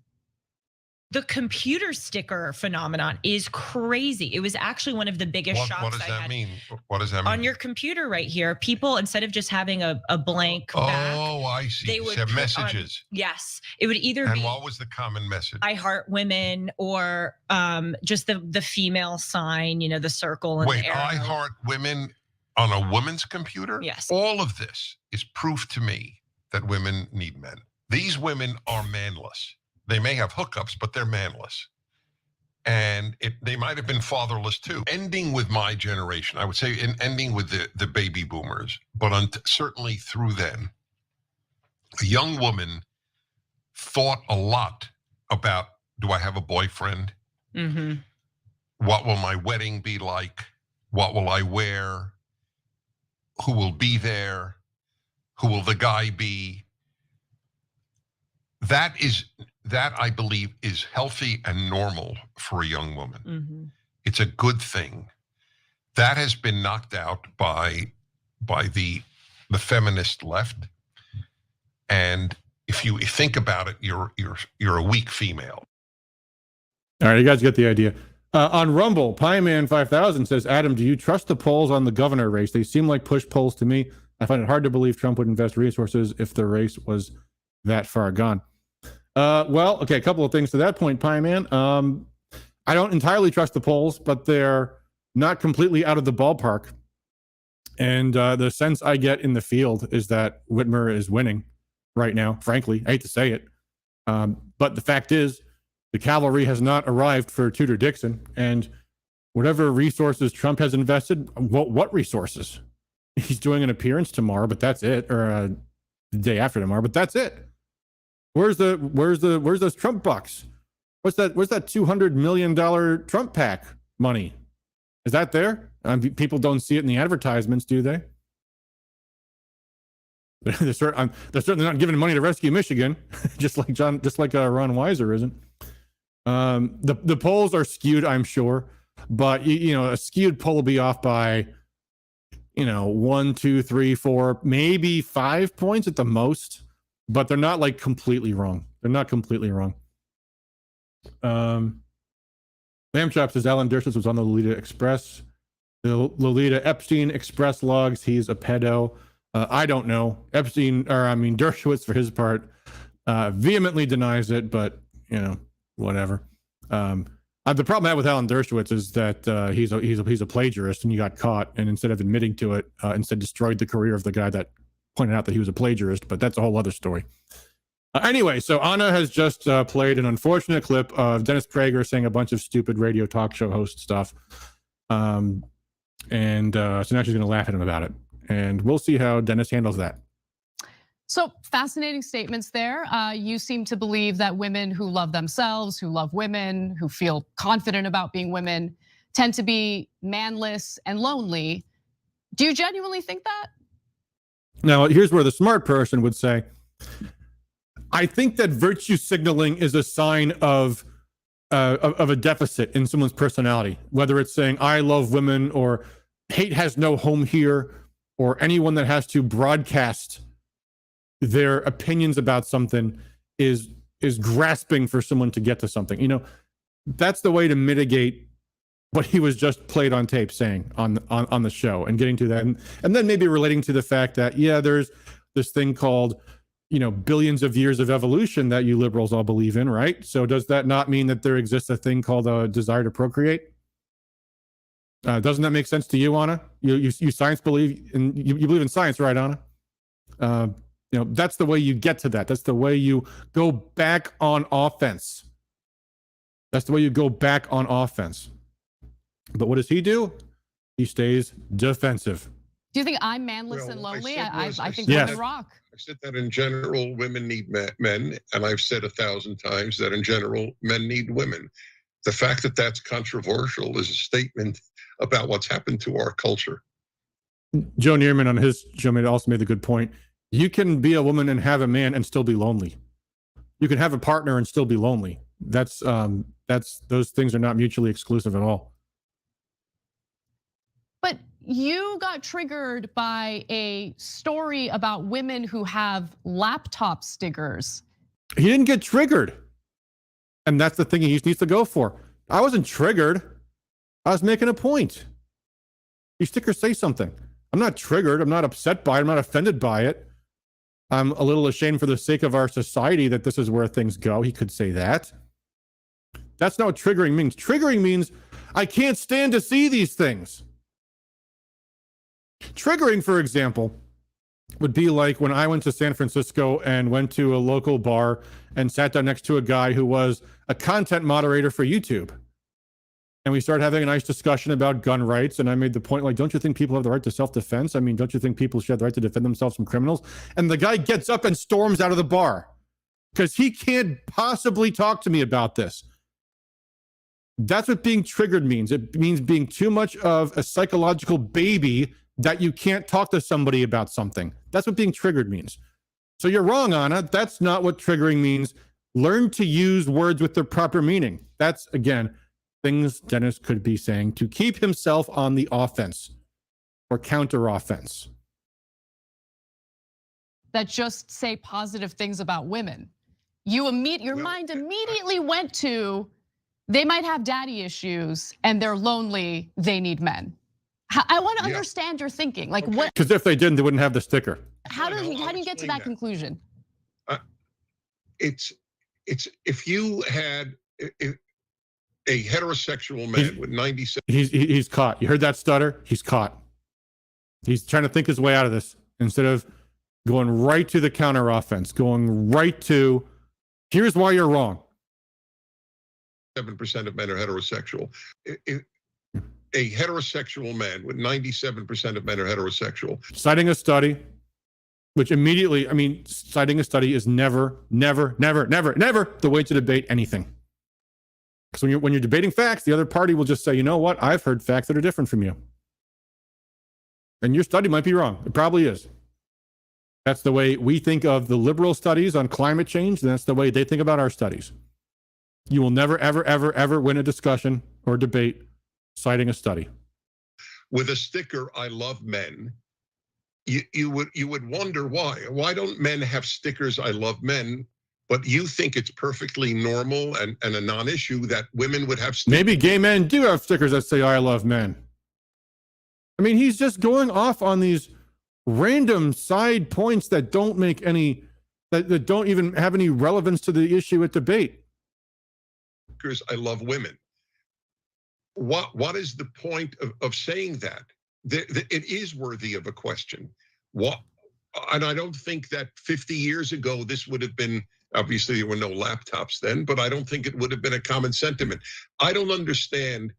The computer sticker phenomenon is crazy. It was actually one of the biggest shocks What does I that had. mean? What does that mean? On your computer right here, people, instead of just having a blank back, Oh, I see. they would Have put messages. yes, it would either And be what was the common message? I heart women, or just the female sign, the circle and Wait, the arrow. I heart women on a woman's computer? Yes. All of this is proof to me that women need men. These women are manless. They may have hookups, but they're manless. And they might have been fatherless too. Ending with my generation, I would say, ending with the baby boomers, but certainly through then, a young woman thought a lot about, do I have a boyfriend? Mm-hmm. What will my wedding be like? What will I wear? Who will be there? Who will the guy be? That I believe is healthy and normal for a young woman. Mm-hmm. It's a good thing. That has been knocked out by the feminist left. And if you think about it, you're a weak female. All right, you guys get the idea. On Rumble, Pieman 5000 says, Adam, do you trust the polls on the governor race? They seem like push polls to me. I find it hard to believe Trump would invest resources if the race was that far gone. Well, okay, a couple of things to that point, Pieman. I don't entirely trust the polls, but they're not completely out of the ballpark. And the sense I get in the field is that Whitmer is winning right now, frankly. I hate to say it. But the fact is, the cavalry has not arrived for Tudor Dixon. And whatever resources Trump has invested, what resources? He's doing an appearance tomorrow, but that's it. Or the day after tomorrow, but that's it. Where's those Trump bucks? What's that $200 million Trump PAC money? Is that there? People don't see it in the advertisements, do they? They're certainly not giving money to Rescue Michigan, just like Ron Weiser isn't. The polls are skewed, I'm sure, but a skewed poll will be off by 1, 2, 3, 4, maybe 5 points at the most, but they're not like completely wrong. They're not completely wrong. Lamb Chop says Alan Dershowitz was on the Lolita Express. The Lolita Epstein Express logs. He's a pedo. I don't know. Dershowitz, for his part, vehemently denies it, but whatever. The problem I have with Alan Dershowitz is that he's a plagiarist, and he got caught, and instead of admitting to it, instead destroyed the career of the guy that pointed out that he was a plagiarist. But that's a whole other story. Anyway, so Anna has just played an unfortunate clip of Dennis Prager saying a bunch of stupid radio talk show host stuff, and so now she's going to laugh at him about it, and we'll see how Dennis handles that. So fascinating statements there. You seem to believe that women who love themselves, who love women, who feel confident about being women, tend to be manless and lonely. Do you genuinely think that? Now, here's where the smart person would say, I think that virtue signaling is a sign of a deficit in someone's personality, whether it's saying, I love women, or hate has no home here, or anyone that has to broadcast their opinions about something is grasping for someone to get to something. That's the way to mitigate what he was just played on tape saying on the show, and getting to that, and then maybe relating to the fact that there's this thing called billions of years of evolution that you liberals all believe in, right? So does that not mean that there exists a thing called a desire to procreate? Doesn't that make sense to you, Anna? You science believe in, you believe in science, right, Anna? That's the way you get to that. That's the way you go back on offense. That's the way you go back on offense. But what does he do? He stays defensive. Do you think I'm manless and lonely? I think yes. women rock. I said that in general, women need men, and I've said 1,000 times that in general, men need women. The fact that that's controversial is a statement about what's happened to our culture. Joe Neerman on his show also made the good point. You can be a woman and have a man and still be lonely. You can have a partner and still be lonely. That's those things are not mutually exclusive at all. But you got triggered by a story about women who have laptop stickers. He didn't get triggered. And that's the thing he needs to go for. I wasn't triggered. I was making a point. These stickers say something. I'm not triggered. I'm not upset by it. I'm not offended by it. I'm a little ashamed for the sake of our society that this is where things go. He could say that. That's not what triggering means. Triggering means I can't stand to see these things. Triggering, for example, would be like when I went to San Francisco and went to a local bar and sat down next to a guy who was a content moderator for YouTube. And we started having a nice discussion about gun rights. And I made the point, like, don't you think people have the right to self-defense? I mean, don't you think people should have the right to defend themselves from criminals? And the guy gets up and storms out of the bar because he can't possibly talk to me about this. That's what being triggered means. It means being too much of a psychological baby that you can't talk to somebody about something. That's what being triggered means. So you're wrong, Anna. That's not what triggering means. Learn to use words with their proper meaning. That's, again, things Dennis could be saying to keep himself on the offense or counter offense. That just say positive things about women. Your mind immediately went to, they might have daddy issues and they're lonely, they need men. I want to understand your thinking. Like, what? Because if they didn't, they wouldn't have the sticker. How do you get to that conclusion? It's if you had a heterosexual man with 97. He's caught. You heard that stutter? He's caught. He's trying to think his way out of this instead of going right to the counter offense, going right to, here's why you're wrong. 7% of men are heterosexual. A heterosexual man with 97% of men are heterosexual. Citing a study, which immediately, I mean, citing a study is never the way to debate anything. So when you're debating facts, the other party will just say, you know what? I've heard facts that are different from you. And your study might be wrong. It probably is. That's the way we think of the liberal studies on climate change, and that's the way they think about our studies. You will never, ever win a discussion or debate citing a study. With a sticker, I love men, you would wonder why. Why don't men have stickers, I love men, but you think it's perfectly normal and a non-issue that women would have stickers? Maybe gay men do have stickers that say, I love men. I mean, he's just going off on these random side points that don't make any, that don't even have any relevance to the issue at debate. Stickers, I love women. What is the point of saying that? It is worthy of a question. And I don't think that 50 years ago, this would have been, obviously there were no laptops then, but I don't think it would have been a common sentiment. I don't understand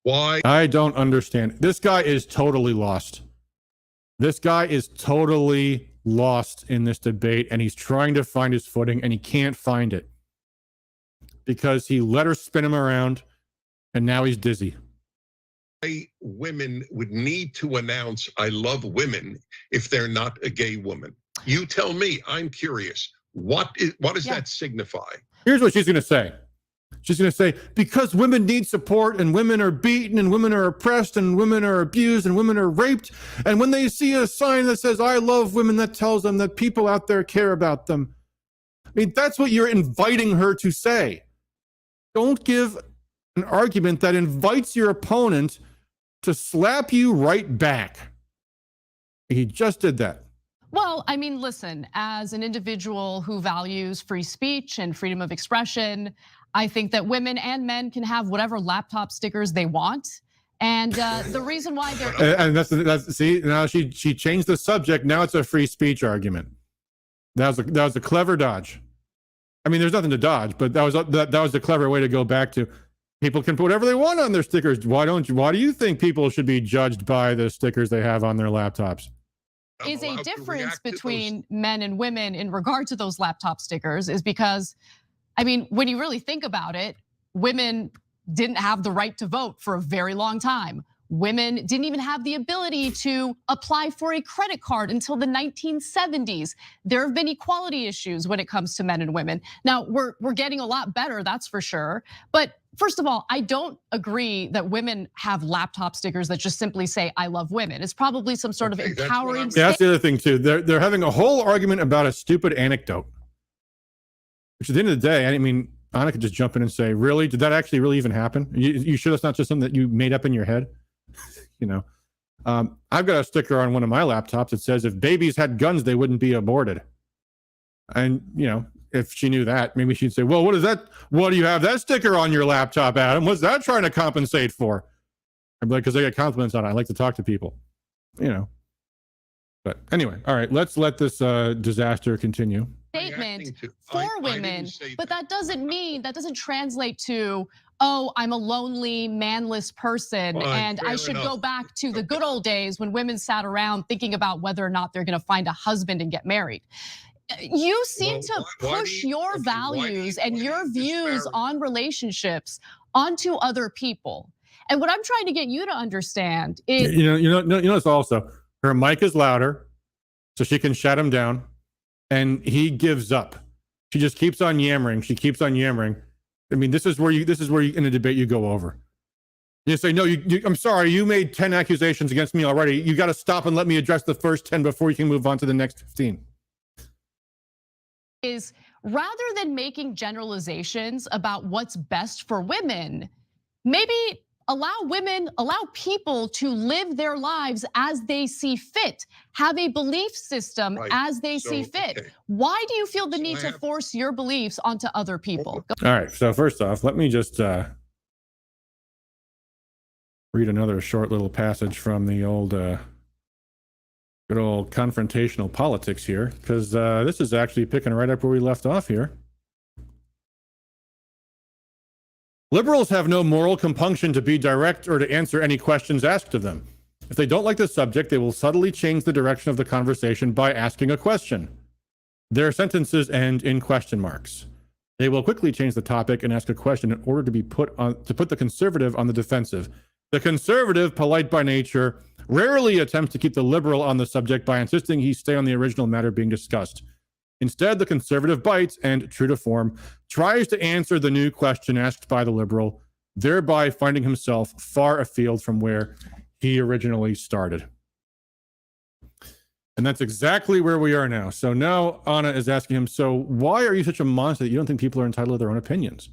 why. I don't understand. This guy is totally lost. This guy is totally lost in this debate, and he's trying to find his footing, and he can't find it because he let her spin him around. And now he's dizzy. Women would need to announce, I love women, if they're not a gay woman. You tell me, I'm curious. What does that signify? Here's what she's going to say. She's going to say, because women need support and women are beaten and women are oppressed and women are abused and women are raped. And when they see a sign that says, I love women, that tells them that people out there care about them. I mean, that's what you're inviting her to say. Don't give an argument that invites your opponent to slap you right back. He just did that. Well, I mean, listen, as an individual who values free speech and freedom of expression, I think that women and men can have whatever laptop stickers they want. And the reason why they're and that's see, now she changed the subject. Now it's a free speech argument. That was a clever dodge. I mean, there's nothing to dodge, but that was the clever way to go back to. People can put whatever they want on their stickers. Why do you think people should be judged by the stickers they have on their laptops? Is a difference between men and women in regard to those laptop stickers is because, I mean, when you really think about it, women didn't have the right to vote for a very long time. Women didn't even have the ability to apply for a credit card until the 1970s. There have been equality issues when it comes to men and women. Now, we're getting a lot better, that's for sure. But first of all, I don't agree that women have laptop stickers that just simply say, I love women. It's probably some sort of empowering. Yeah, that's the other thing too. They're having a whole argument about a stupid anecdote. Which at the end of the day, I mean, Anna could just jump in and say, really? Did that actually really even happen? You sure that's not just something that you made up in your head? You know, I've got a sticker on one of my laptops that says, if babies had guns, they wouldn't be aborted. And, you know, if she knew that, maybe she'd say, well, what is that? What do you have that sticker on your laptop, Adam? What's that trying to compensate for? I'd be like, because I get compliments on it. I like to talk to people, you know. But anyway, all right, let's let this disaster continue. Statement for women, but that doesn't translate to, oh, I'm a lonely, manless person, and I should go back to the good old days when women sat around thinking about whether or not they're going to find a husband and get married. You seem to push your values and your views on relationships onto other people. And what I'm trying to get you to understand is, you know, it's also her mic is louder, so she can shut him down, and he gives up. She just keeps on yammering. She keeps on yammering. I mean, this is where you in a debate you go over. You say, no, I'm sorry, you made 10 accusations against me already. You got to stop and let me address the first 10 before you can move on to the next 15. Is rather than making generalizations about what's best for women, maybe allow people to live their lives as they see fit, have a belief system as they see fit. Okay. Why do you feel the need to force your beliefs onto other people? All right, so first off, let me just read another short little passage from the old good old confrontational politics here, because this is actually picking right up where we left off here. Liberals have no moral compunction to be direct or to answer any questions asked of them. If they don't like the subject, they will subtly change the direction of the conversation by asking a question. Their sentences end in question marks. They will quickly change the topic and ask a question in order to put the conservative on the defensive. The conservative, polite by nature, rarely attempts to keep the liberal on the subject by insisting he stay on the original matter being discussed. Instead, the conservative bites and, true to form, tries to answer the new question asked by the liberal, thereby finding himself far afield from where he originally started. And that's exactly where we are now. So now Anna is asking him, so why are you such a monster that you don't think people are entitled to their own opinions?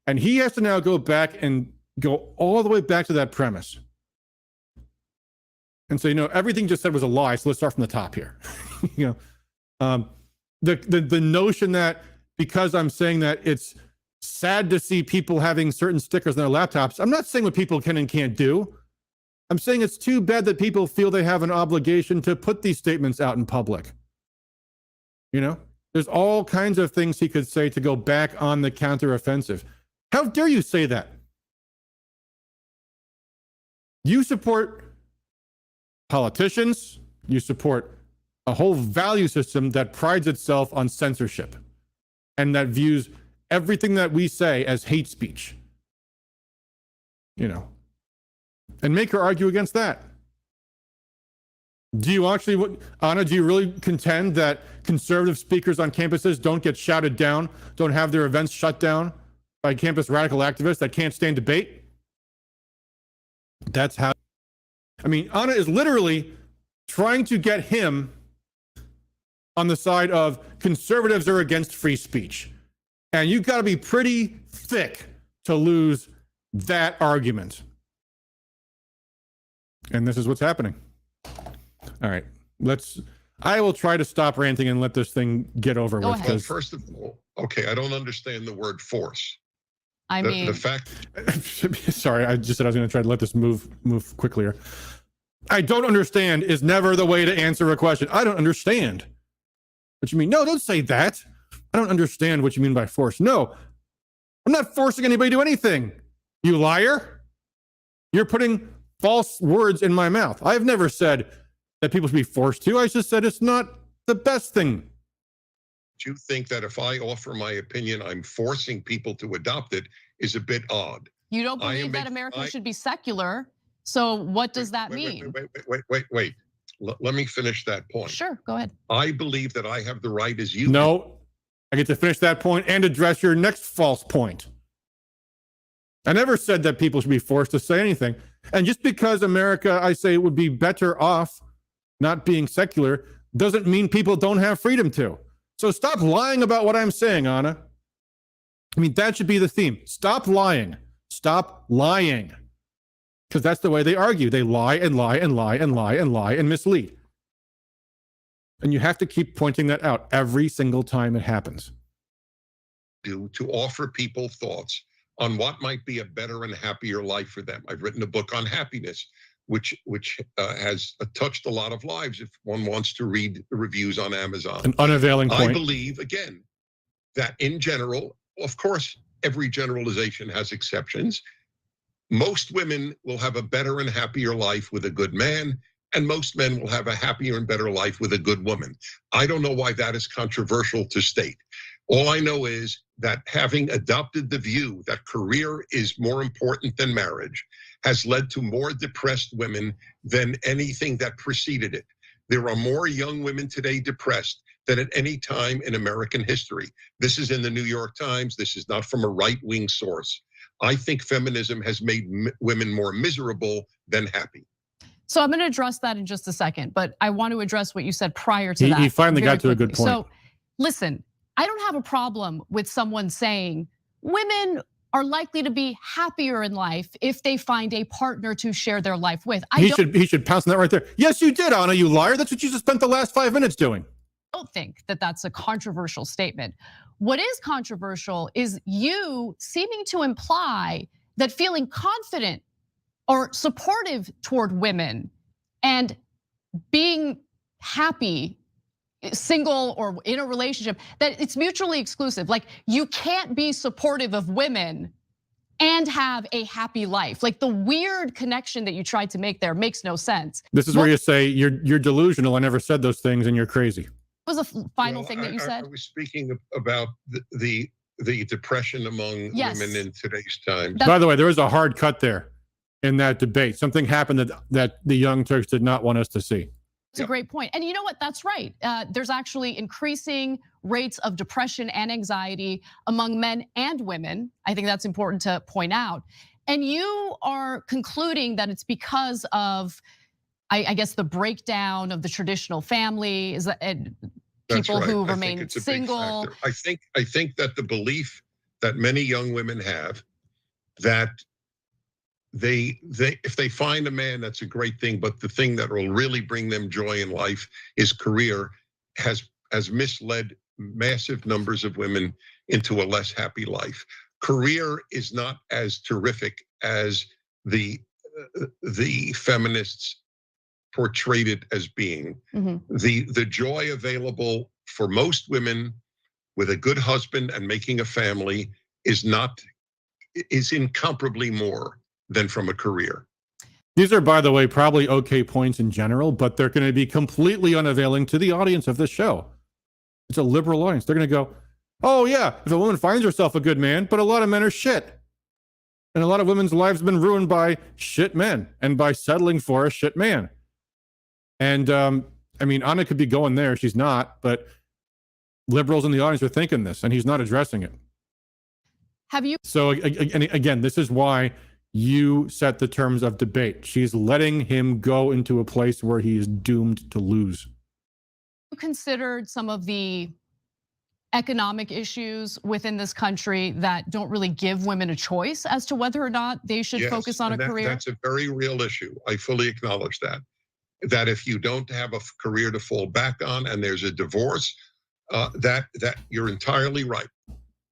And he has to now go back and go all the way back to that premise. And say, everything just said was a lie, so let's start from the top here. The notion that because I'm saying that it's sad to see people having certain stickers on their laptops, I'm not saying what people can and can't do. I'm saying it's too bad that people feel they have an obligation to put these statements out in public. There's all kinds of things he could say to go back on the counteroffensive. How dare you say that? You support politicians, you support a whole value system that prides itself on censorship and that views everything that we say as hate speech. And make her argue against that. Do you actually, Anna, do you really contend that conservative speakers on campuses don't get shouted down, don't have their events shut down by campus radical activists that can't stand debate? That's how, Anna is literally trying to get him on the side of conservatives are against free speech. And you've got to be pretty thick to lose that argument. And this is what's happening. All right, I will try to stop ranting and let this thing get over with. Well, first of all, okay, I don't understand the word force. The fact. Sorry, I just said I was going to try to let this move quickly here. I don't understand is never the way to answer a question. I don't understand. What you mean? No, don't say that. I don't understand what you mean by force. No, I'm not forcing anybody to do anything. You liar. You're putting false words in my mouth. I've never said that people should be forced to. I just said it's not the best thing. Do you think that if I offer my opinion, I'm forcing people to adopt it is a bit odd? You don't believe that America should be secular. So what does that mean? Wait. Let me finish that point. Sure, go ahead. I believe that I have the right as you. No, I get to finish that point and address your next false point. I never said that people should be forced to say anything. And just because America, I say, would be better off not being secular, doesn't mean people don't have freedom to. So stop lying about what I'm saying, Anna. I mean, that should be the theme. Stop lying. Stop lying. Because that's the way they argue. They lie and lie and lie and lie and lie and mislead. And you have to keep pointing that out every single time it happens. To offer people thoughts on what might be a better and happier life for them. I've written a book on happiness, which has touched a lot of lives if one wants to read the reviews on Amazon. An unavailing point. I believe, again, that in general, of course, every generalization has exceptions. Most women will have a better and happier life with a good man, and most men will have a happier and better life with a good woman. I don't know why that is controversial to state. All I know is that having adopted the view that career is more important than marriage has led to more depressed women than anything that preceded it. There are more young women today depressed than at any time in American history. This is in the New York Times. This is not from a right-wing source. I think feminism has made women more miserable than happy. So I'm going to address that in just a second, but I want to address what you said prior to that. He finally got to a good point. So listen, I don't have a problem with someone saying women are likely to be happier in life if they find a partner to share their life with. He should pounce on that right there. Yes, you did, Anna, you liar. That's what you just spent the last 5 minutes doing. I don't think that that's a controversial statement. What is controversial is you seeming to imply that feeling confident or supportive toward women and being happy, single or in a relationship, that it's mutually exclusive. Like you can't be supportive of women and have a happy life. Like the weird connection that you tried to make there makes no sense. This is where you say you're delusional. I never said those things and you're crazy. What was the final thing that you said? I was speaking about the depression among women in today's time. By the way, there was a hard cut there in that debate. Something happened that the Young Turks did not want us to see. It's a great point. And you know what? That's right. There's actually increasing rates of depression and anxiety among men and women. I think that's important to point out. And you are concluding that it's because of, I guess, the breakdown of the traditional family, is that people who remain single. I think that the belief that many young women have that if they find a man, that's a great thing, but the thing that will really bring them joy in life is career, has misled massive numbers of women into a less happy life. Career is not as terrific as the feminists portrayed it as being. The joy available for most women with a good husband and making a family is incomparably more than from a career. These are, by the way, probably okay points in general, but they're going to be completely unavailing to the audience of this show. It's a liberal audience. They're going to go, oh yeah, if a woman finds herself a good man, but a lot of men are shit. And a lot of women's lives have been ruined by shit men and by settling for a shit man. And I mean, Anna could be going there. She's not, but liberals in the audience are thinking this, and he's not addressing it. Have you? So again, this is why you set the terms of debate. She's letting him go into a place where he is doomed to lose. You considered some of the economic issues within this country that don't really give women a choice as to whether or not they should focus on a career? That's a very real issue. I fully acknowledge that. That if you don't have a career to fall back on and there's a divorce, that you're entirely right.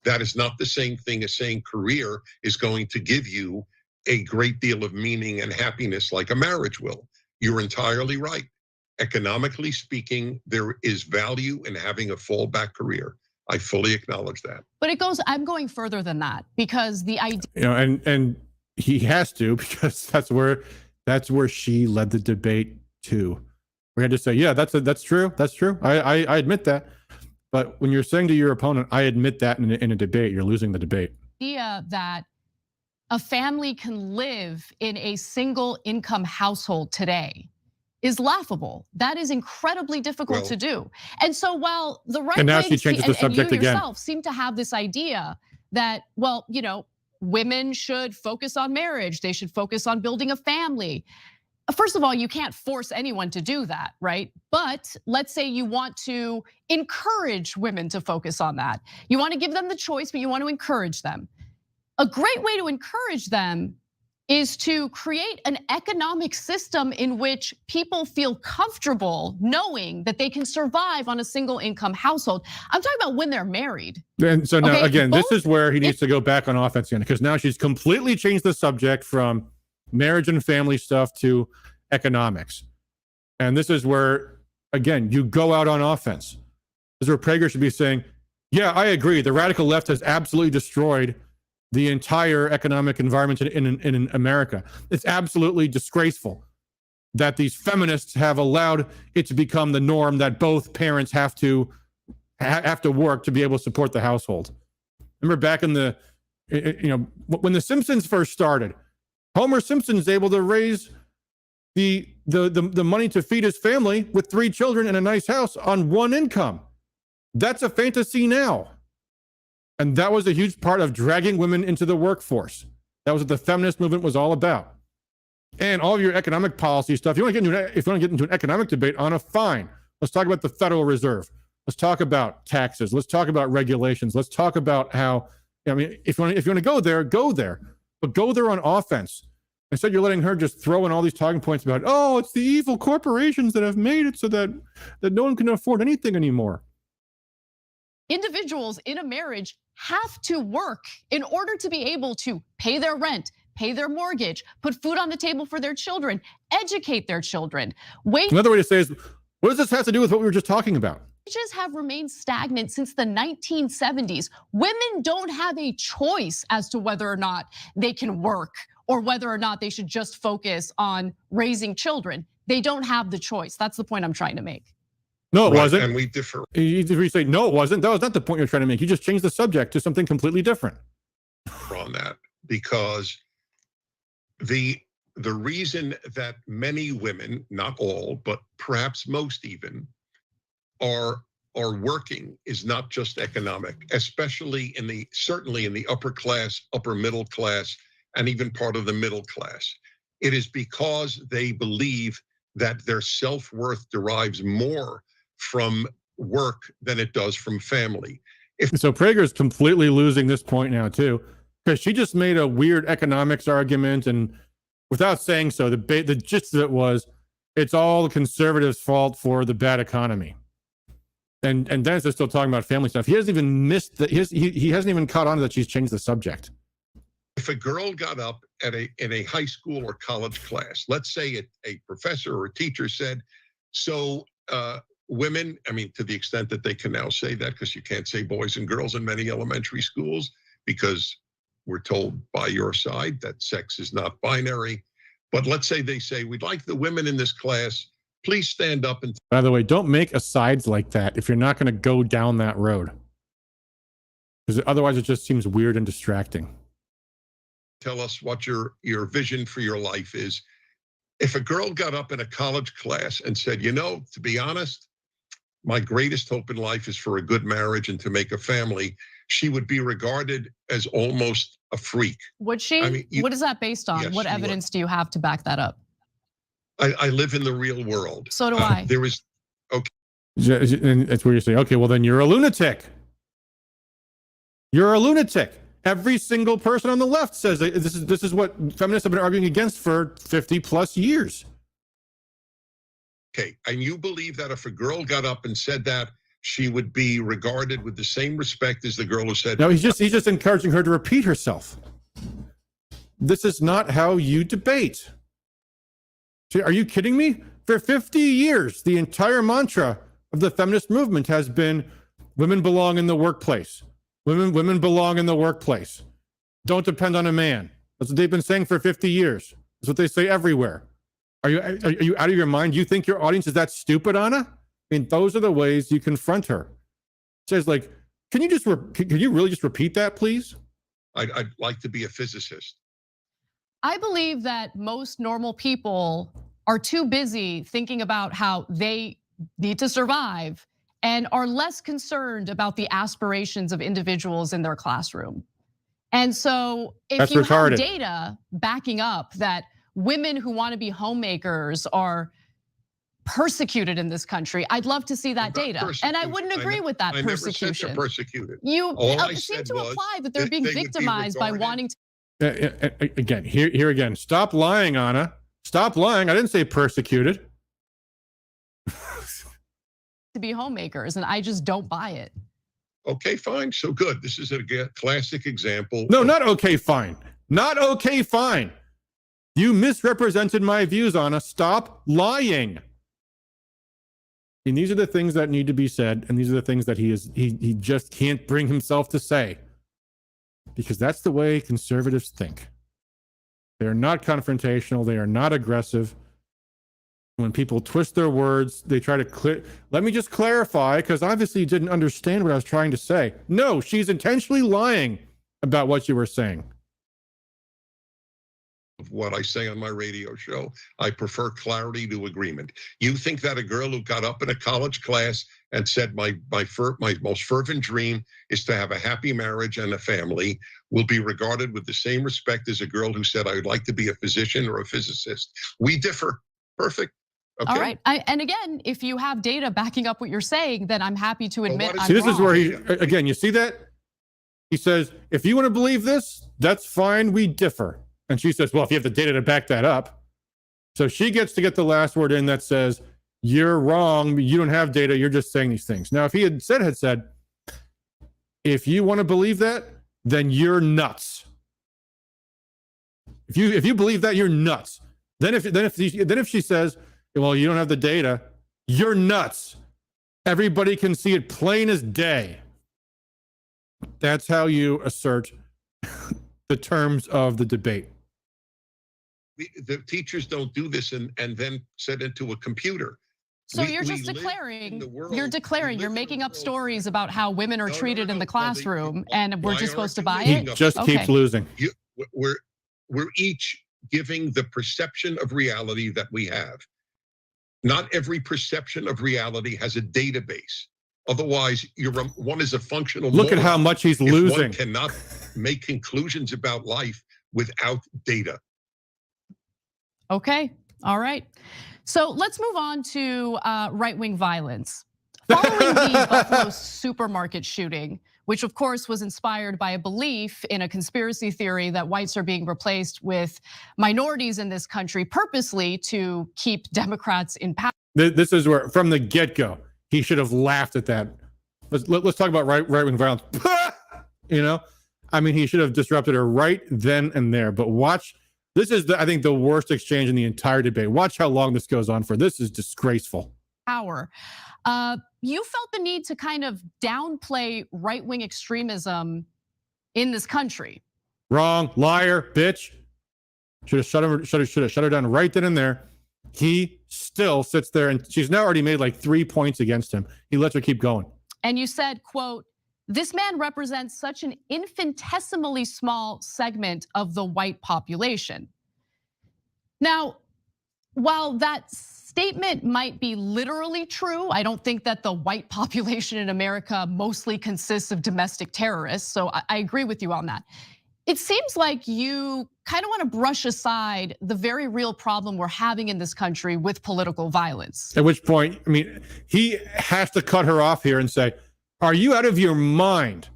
That is not the same thing as saying career is going to give you a great deal of meaning and happiness like a marriage will. You're entirely right. Economically speaking, there is value in having a fallback career. I fully acknowledge that. But I'm going further than that, because the idea, and he has to, because that's where she led the debate to. We had to say, yeah, that's true. That's true. I admit that. But when you're saying to your opponent, I admit that in a debate, you're losing the debate. The idea that a family can live in a single income household today is laughable. That is incredibly difficult to do. And so while the right and now wing she changes the subject and you again. yourself seem to have this idea that, well, women should focus on marriage, they should focus on building a family. first of all, you can't force anyone to do that, right? But let's say you want to encourage women to focus on that. You want to give them the choice, but you want to encourage them. A great way to encourage them is to create an economic system in which people feel comfortable knowing that they can survive on a single income household. I'm talking about when they're married. And so now, Okay, again, this both- is where he needs to go back on offense again, because now she's completely changed the subject from marriage and family stuff to economics. And this is where, again, you go out on offense. This is where Prager should be saying, yeah, I agree. The radical left has absolutely destroyed the entire economic environment in America. It's absolutely disgraceful that these feminists have allowed it to become the norm that both parents have to work to be able to support the household. Remember back in the, when the Simpsons first started, Homer Simpson is able to raise the money to feed his family with 3 children and a nice house on 1 income. That's a fantasy now. And that was a huge part of dragging women into the workforce. That was what the feminist movement was all about. And all of your economic policy stuff, if you want to get into an economic debate, Anna, fine. Let's talk about the Federal Reserve. Let's talk about taxes. Let's talk about regulations. Let's talk about how, if you want to go there, but go there on offense. Instead, you're letting her just throw in all these talking points about, oh, it's the evil corporations that have made it so that no one can afford anything anymore. Individuals in a marriage have to work in order to be able to pay their rent, pay their mortgage, put food on the table for their children, educate their children. Another way to say is, what does this have to do with what we were just talking about? Wages have remained stagnant since the 1970s. Women don't have a choice as to whether or not they can work or whether or not they should just focus on raising children. They don't have the choice. That's the point I'm trying to make. No, it wasn't. And we differ. You say, no, it wasn't. That was not the point you're trying to make. You just changed the subject to something completely different. On that, because the reason that many women, not all, but perhaps most even, are working is not just economic, especially certainly in the upper class, upper middle class, and even part of the middle class. It is because they believe that their self-worth derives more from work than it does from family. So Prager's completely losing this point now too, because she just made a weird economics argument, and without saying so, the gist of it was, it's all the conservatives' fault for the bad economy. And Dennis is still talking about family stuff. He hasn't even missed that. He hasn't even caught on that she's changed the subject. If a girl got up in a high school or college class, let's say a professor or a teacher said, so women, to the extent that they can now say that, because you can't say boys and girls in many elementary schools, because we're told by your side that sex is not binary. But let's say they say, we'd like the women in this class, please stand up and. By the way, don't make asides like that if you're not going to go down that road, because otherwise it just seems weird and distracting. Tell us what your vision for your life is. If a girl got up in a college class and said, to be honest, my greatest hope in life is for a good marriage and to make a family, she would be regarded as almost a freak. Would she? What is that based on? Yes, what evidence do you have to back that up? I live in the real world. So do I. There is, okay. And that's where you're saying, okay, well then you're a lunatic. You're a lunatic. Every single person on the left says that this is what feminists have been arguing against for 50 plus years. Okay, and you believe that if a girl got up and said that, she would be regarded with the same respect as the girl who said. No, he's just encouraging her to repeat herself. This is not how you debate. Are you kidding me? For 50 years, the entire mantra of the feminist movement has been women belong in the workplace. Women belong in the workplace. Don't depend on a man. That's what they've been saying for 50 years. That's what they say everywhere. Are you out of your mind? You think your audience is that stupid, Anna? Those are the ways you confront her. It says, like, can you really just repeat that, please? I'd like to be a physicist. I believe that most normal people are too busy thinking about how they need to survive and are less concerned about the aspirations of individuals in their classroom. And so if you have data backing up that women who want to be homemakers are persecuted in this country. I'd love to see that data. And I wouldn't agree with that persecution. I never said they're persecuted. You All I seem said to was imply that they're being they would be victimized by regarded- wanting to Again, here again. Stop lying, Anna. Stop lying. I didn't say persecuted. be homemakers, and I just don't buy it. Okay, fine. So good. This is a classic example. No, not okay, fine. Not okay, fine. You misrepresented my views, Anna. Stop lying. And these are the things that need to be said, and these are the things that he just can't bring himself to say. Because that's the way conservatives think. They're not confrontational, they are not aggressive. When people twist their words, they try to let me just clarify, because obviously you didn't understand what I was trying to say. No, she's intentionally lying about what you were saying. Of what I say on my radio show, I prefer clarity to agreement. You think that a girl who got up in a college class and said my most fervent dream is to have a happy marriage and a family will be regarded with the same respect as a girl who said I would like to be a physician or a physicist? We differ. Perfect. Okay. All right. And again, if you have data backing up what you're saying, then I'm happy to admit I'm See, this wrong. is where again, you see that? He says, if you want to believe this, that's fine, we differ. And she says, well, if you have the data to back that up. So she gets to get the last word in that says, you're wrong, you don't have data, you're just saying these things. Now, if he had said, if you want to believe that, then you're nuts. If you believe that, you're nuts. Then if she says, well, you don't have the data, you're nuts. Everybody can see it plain as day. That's how you assert the terms of the debate. The teachers don't do this and then set into a computer. So you're just declaring, you're making up stories about how women are treated in the classroom, and we're just supposed to buy it? He just keeps losing. We're each giving the perception of reality that we have. Not every perception of reality has a database. Otherwise, one is a functional. Look at how much he's losing. One cannot make conclusions about life without data. Okay. All right. So let's move on to right-wing violence. Following the Buffalo supermarket shooting, which of course was inspired by a belief in a conspiracy theory that whites are being replaced with minorities in this country purposely to keep Democrats in power. This is where, from the get-go, he should have laughed at that. Let's talk about right-wing violence. You know, I mean, he should have disrupted her right then and there. But watch, this is, I think, the worst exchange in the entire debate. Watch how long this goes on for. This is disgraceful. Power. You felt the need to kind of downplay right-wing extremism in this country. Wrong, liar, bitch. Should have shut her down right then and there. He still sits there, and she's now already made like 3 points against him. He lets her keep going. And you said, quote, "This man represents such an infinitesimally small segment of the white population." Now, while that statement might be literally true, I don't think that the white population in America mostly consists of domestic terrorists. So I agree with you on that. It seems like you kind of want to brush aside the very real problem we're having in this country with political violence. At which point, I mean, he has to cut her off here and say, are you out of your mind?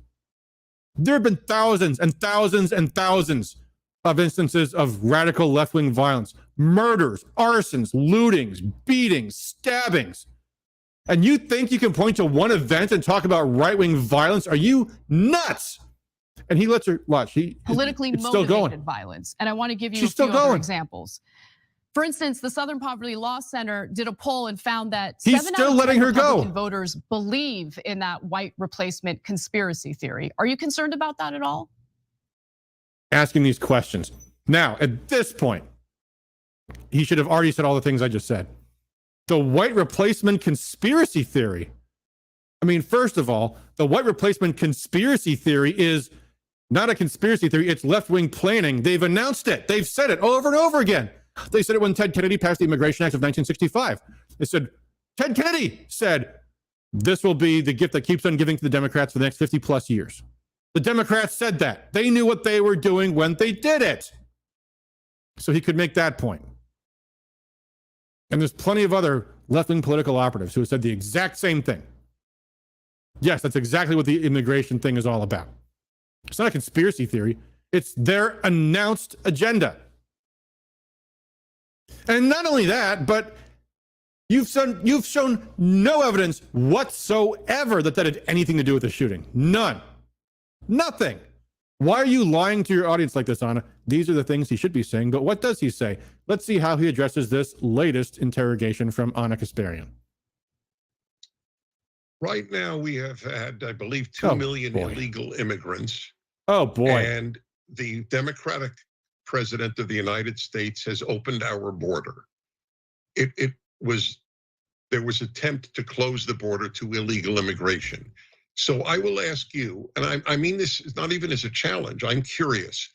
There have been thousands and thousands and thousands of instances of radical left-wing violence, murders, arsons, lootings, beatings, stabbings. And you think you can point to one event and talk about right-wing violence? Are you nuts? And he lets her watch. Politically motivated violence. And I want to give you a few other examples. For instance, the Southern Poverty Law Center did a poll and found that he's still letting her go. Voters believe in that white replacement conspiracy theory. Are you concerned about that at all? Asking these questions. Now, at this point, he should have already said all the things I just said. The white replacement conspiracy theory. I mean, first of all, the white replacement conspiracy theory is not a conspiracy theory, it's left-wing planning. They've announced it. They've said it over and over again. They said it when Ted Kennedy passed the Immigration Act of 1965. They said, Ted Kennedy said, this will be the gift that keeps on giving to the Democrats for the next 50 plus years. The Democrats said that. They knew what they were doing when they did it. So he could make that point. And there's plenty of other left-wing political operatives who have said the exact same thing. Yes, that's exactly what the immigration thing is all about. It's not a conspiracy theory. It's their announced agenda. And not only that, but you've shown no evidence whatsoever that had anything to do with the shooting. None. Nothing. Why are you lying to your audience like this, Anna? These are the things he should be saying, but what does he say? Let's see how he addresses this latest interrogation from Anna Kasparian. Right now, we have had, I believe, 2 million illegal immigrants. Oh, boy. And the Democratic president of the United States has opened our border. There was attempt to close the border to illegal immigration. So I will ask you, and I mean this is not even as a challenge, I'm curious,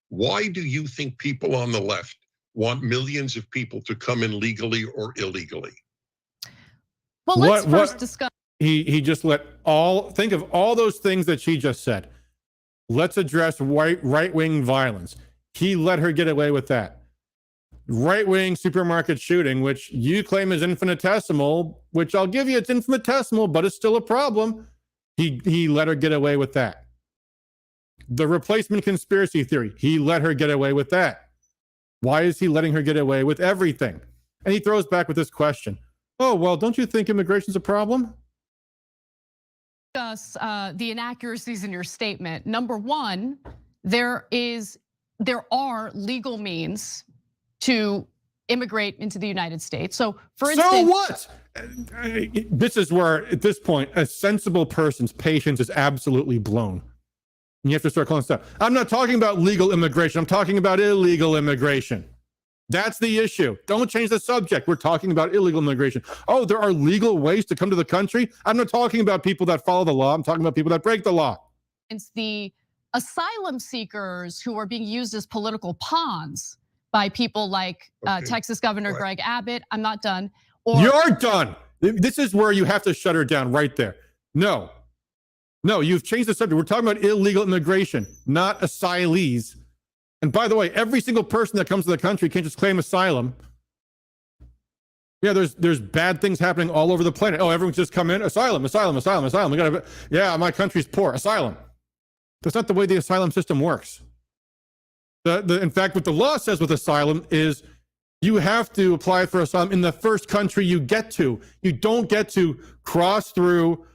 why do you think people on the left want millions of people to come in legally or illegally? Well, let's first discuss. He just think of all those things that she just said. Let's address right-wing violence. He let her get away with that. Right-wing supermarket shooting, which you claim is infinitesimal, which I'll give you, it's infinitesimal, but it's still a problem. He let her get away with that. The replacement conspiracy theory, he let her get away with that. Why is he letting her get away with everything? And he throws back with this question. Oh, well, don't you think immigration's a problem? Discuss the inaccuracies in your statement. Number one, there are legal means to immigrate into the United States. So, for instance, so what? This is where, at this point, a sensible person's patience is absolutely blown. And you have to start calling stuff. I'm not talking about legal immigration. I'm talking about illegal immigration. That's the issue. Don't change the subject. We're talking about illegal immigration. Oh, there are legal ways to come to the country. I'm not talking about people that follow the law. I'm talking about people that break the law. It's the asylum seekers who are being used as political pawns by people like Texas Governor Greg Abbott. I'm not done. You're done. This is where you have to shut her down right there. No, you've changed the subject. We're talking about illegal immigration, not asylees. And by the way, every single person that comes to the country can't just claim asylum. Yeah, there's bad things happening all over the planet. Oh, everyone's just come in, asylum. We gotta, yeah, my country's poor, asylum. That's not the way the asylum system works. In fact, what the law says with asylum is you have to apply for asylum in the first country you get to. You don't get to cross through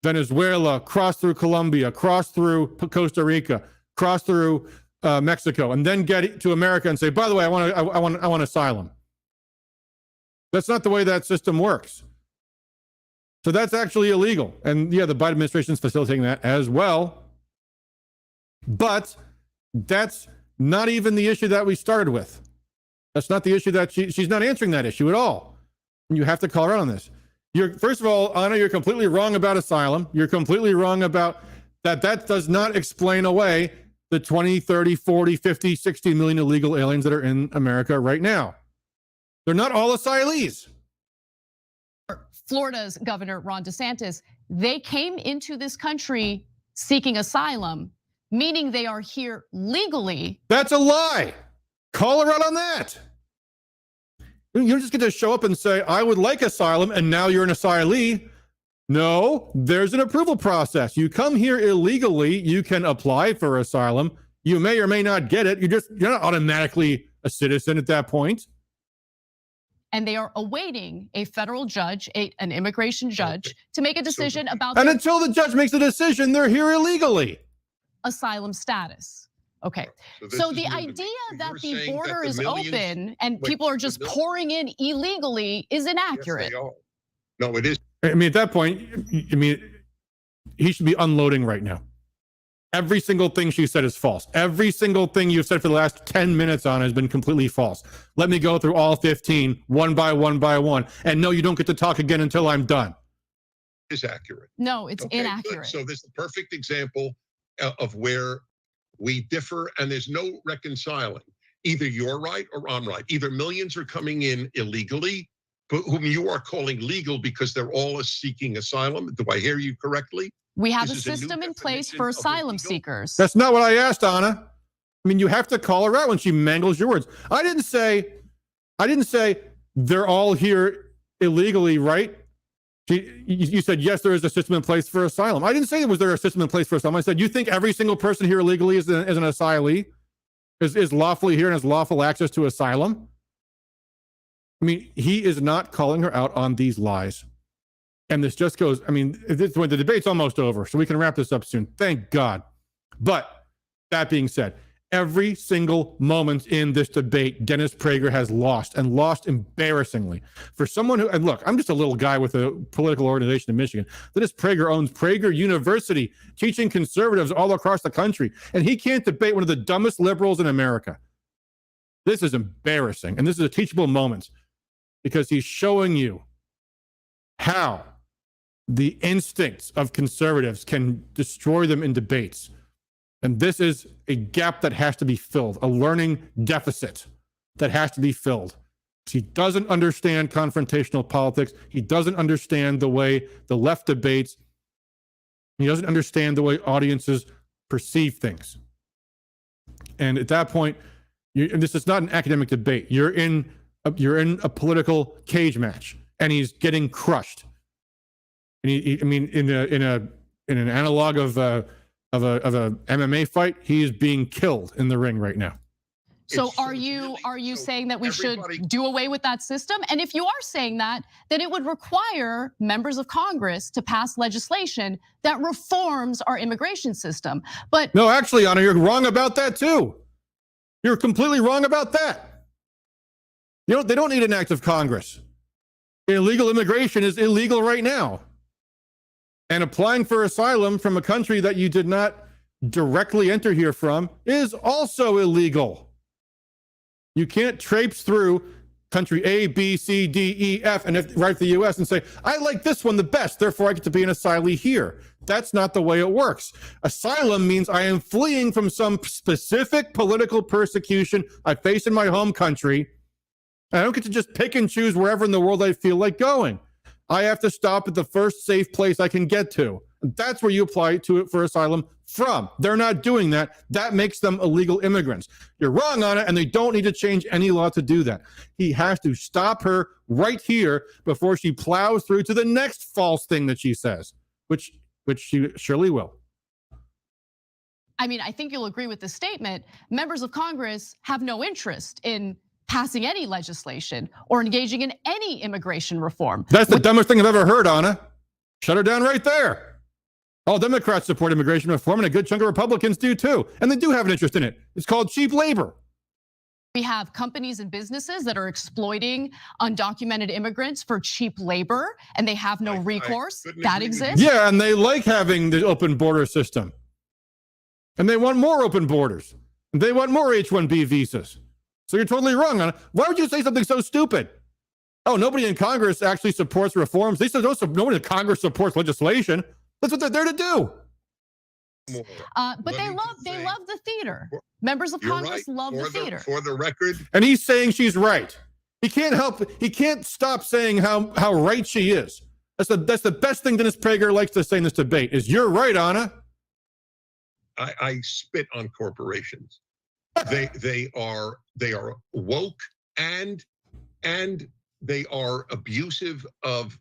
Venezuela, cross through Colombia, cross through Costa Rica, cross through Mexico, and then get to America and say, by the way, I want asylum. That's not the way that system works. So that's actually illegal. And yeah, the Biden administration is facilitating that as well. But that's not even the issue that we started with. That's not the issue that she's not answering that issue at all. And you have to call her out on this. First of all, Anna, you're completely wrong about asylum. You're completely wrong about that. That does not explain away the 20, 30, 40, 50, 60 million illegal aliens that are in America right now. They're not all asylees. Florida's Governor Ron DeSantis, they came into this country seeking asylum, meaning they are here legally. That's a lie. Call her out on that. You don't just get to show up and say, I would like asylum, and now you're an asylee. No, there's an approval process. You come here illegally, you can apply for asylum. You may or may not get it. You're not automatically a citizen at that point. And they are awaiting a federal judge, an immigration judge, to make a decision about. And until the judge makes a decision, they're here illegally. Asylum status. Okay, so the idea that the border is open and people are just pouring in illegally is inaccurate. Yes, they are. No, it is. I mean, at that point, he should be unloading right now. Every single thing she said is false. Every single thing you've said for the last 10 minutes on has been completely false. Let me go through all 15, one by one. And no, you don't get to talk again until I'm done. Is accurate. No, it's inaccurate. Good. So this is the perfect example of where we differ, and there's no reconciling. Either you're right or I'm right. Either millions are coming in illegally, but whom you are calling legal because they're all seeking asylum. Do I hear you correctly? We have a system in place for asylum seekers. That's not what I asked, Anna. I mean, you have to call her out when she mangles your words. I didn't say they're all here illegally, right? You said, yes, there is a system in place for asylum. I didn't say was there a system in place for asylum. I said, you think every single person here illegally is an asylee, is lawfully here and has lawful access to asylum? I mean, he is not calling her out on these lies. And this just goes, I mean, the debate's almost over, so we can wrap this up soon. Thank God. But that being said, every single moment in this debate, Dennis Prager has lost, and lost embarrassingly. For someone who, and look, I'm just a little guy with a political organization in Michigan. Dennis Prager owns Prager University, teaching conservatives all across the country, and he can't debate one of the dumbest liberals in America. This is embarrassing, and this is a teachable moment, because he's showing you how the instincts of conservatives can destroy them in debates. And this is a gap that has to be filled, a learning deficit that has to be filled. He doesn't understand confrontational politics. He doesn't understand the way the left debates. He doesn't understand the way audiences perceive things. And at that point, and this is not an academic debate. You're in a political cage match, and he's getting crushed. And I mean, in an analog of a MMA fight, he is being killed in the ring right now. So are you saying that we should do away with that system? And if you are saying that, then it would require members of Congress to pass legislation that reforms our immigration system. But no, actually, Anna, you're wrong about that too. You're completely wrong about that. You know, they don't need an act of Congress. Illegal immigration is illegal right now. And applying for asylum from a country that you did not directly enter here from is also illegal. You can't traipse through country A, B, C, D, E, F, and right to the US and say, I like this one the best, therefore I get to be an asylee here. That's not the way it works. Asylum means I am fleeing from some specific political persecution I face in my home country. I don't get to just pick and choose wherever in the world I feel like going. I have to stop at the first safe place I can get to. That's where you apply to it for asylum from. They're not doing that. That makes them illegal immigrants. You're wrong on it, and they don't need to change any law to do that. He has to stop her right here before she plows through to the next false thing that she says, which she surely will. I mean, I think you'll agree with this statement. Members of Congress have no interest in passing any legislation or engaging in any immigration reform. That's the dumbest thing I've ever heard, Anna. Shut her down right there. All Democrats support immigration reform, and a good chunk of Republicans do too. And they do have an interest in it. It's called cheap labor. We have companies and businesses that are exploiting undocumented immigrants for cheap labor, and they have no recourse. That exists. Yeah, and they like having the open border system. And they want more open borders. And they want more H-1B visas. So you're totally wrong on it. Why would you say something so stupid? Oh, nobody in Congress actually supports reforms. They said nobody in Congress supports legislation. That's what they're there to do. But they love the theater. Members of Congress love the theater. For the record. And he's saying she's right. He can't stop saying how right she is. That's the best thing Dennis Prager likes to say in this debate is you're right, Anna. I spit on corporations. They are woke and they are abusive of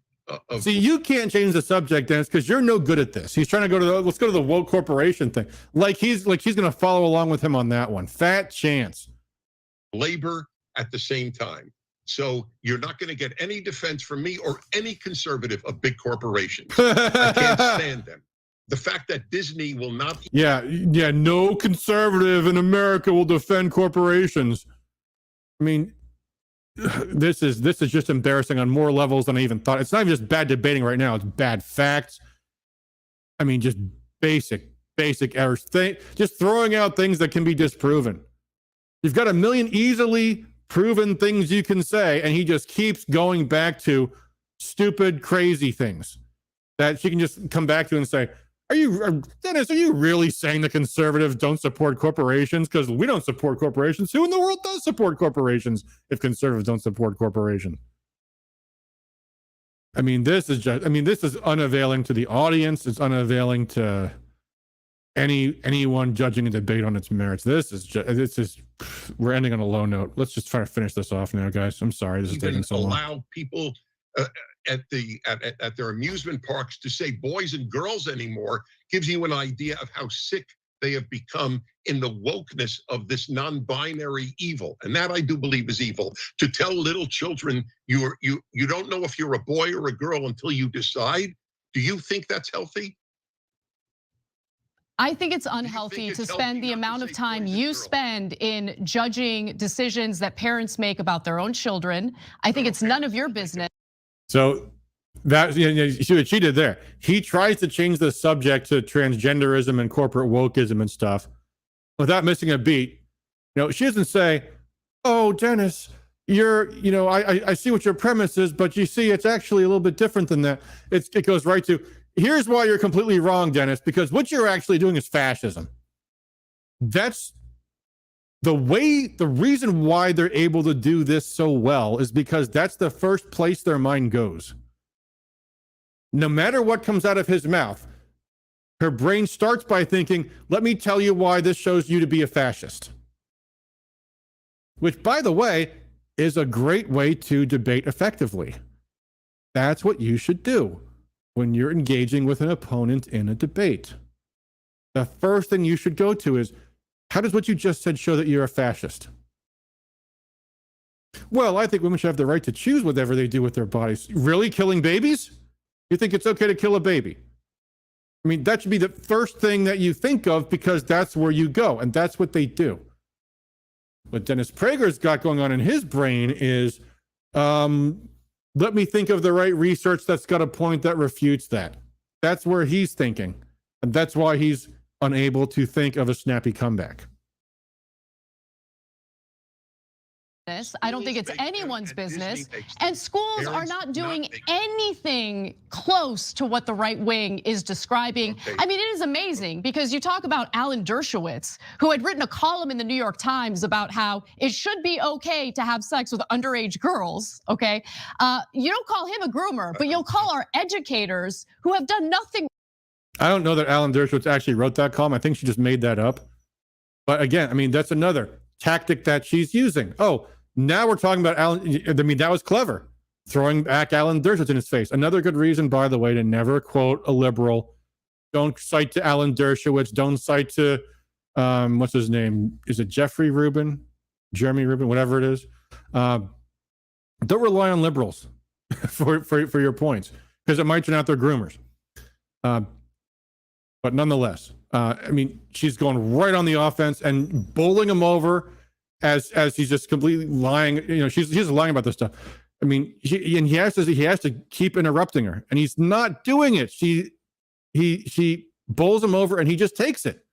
See, you can't change the subject, Dennis, because you're no good at this. He's trying to let's go to the woke corporation thing. Like he's going to follow along with him on that one. Fat chance. labor at the same time. So you're not going to get any defense from me or any conservative of big corporations. I can't stand them. The fact that Disney will not. Yeah, no conservative in America will defend corporations. I mean, this is just embarrassing on more levels than I even thought. It's not even just bad debating right now. It's bad facts. I mean, just basic errors. Just throwing out things that can be disproven. You've got a million easily proven things you can say, and he just keeps going back to stupid, crazy things that she can just come back to and say, Dennis, are you really saying the conservatives don't support corporations? Because we don't support corporations. Who in the world does support corporations if conservatives don't support corporations? I mean, this is unavailing to the audience. It's unavailing to anyone judging a debate on its merits. This is we're ending on a low note. Let's just try to finish this off now, guys. I'm sorry this is taking so long. Allow people at their amusement parks to say boys and girls anymore gives you an idea of how sick they have become in the wokeness of this non-binary evil. And that I do believe is evil. To tell little children you don't know if you're a boy or a girl until you decide. Do you think that's healthy? I think it's unhealthy to spend the amount of time you spend in judging decisions that parents make about their own children. I think it's none of your business. So that, you see what she did there. He tries to change the subject to transgenderism and corporate wokeism and stuff without missing a beat. She doesn't say, "Oh, Dennis, I see what your premise is, but you see, it's actually a little bit different than that." It goes right to, "Here's why you're completely wrong, Dennis, because what you're actually doing is fascism." That's the reason why they're able to do this so well is because that's the first place their mind goes. No matter what comes out of his mouth, her brain starts by thinking, "Let me tell you why this shows you to be a fascist." Which, by the way, is a great way to debate effectively. That's what you should do when you're engaging with an opponent in a debate. The first thing you should go to is, how does what you just said show that you're a fascist? Well, I think women should have the right to choose whatever they do with their bodies. Really? Killing babies? You think it's okay to kill a baby? I mean, that should be the first thing that you think of because that's where you go, and that's what they do. What Dennis Prager's got going on in his brain is, let me think of the right research that's got a point that refutes that. That's where he's thinking. And that's why he's unable to think of a snappy comeback. I don't think it's anyone's business. And schools are not doing anything close to what the right wing is describing. I mean, it is amazing because you talk about Alan Dershowitz, who had written a column in the New York Times about how it should be okay to have sex with underage girls, okay? You don't call him a groomer, but you'll call our educators who have done nothing. I don't know that Alan Dershowitz actually wrote that column. I think she just made that up. But again, I mean, that's another tactic that she's using. Oh, now we're talking about Alan. I mean, that was clever. Throwing back Alan Dershowitz in his face. Another good reason, by the way, to never quote a liberal. Don't cite to Alan Dershowitz. Don't cite to, what's his name? Is it Jeffrey Rubin? Jeremy Rubin, whatever it is. Don't rely on liberals for your points, because it might turn out they're groomers. But nonetheless, I mean, she's going right on the offense and bowling him over as he's just completely lying. She's lying about this stuff. I mean, he has to keep interrupting her, and he's not doing it. She bowls him over, and he just takes it.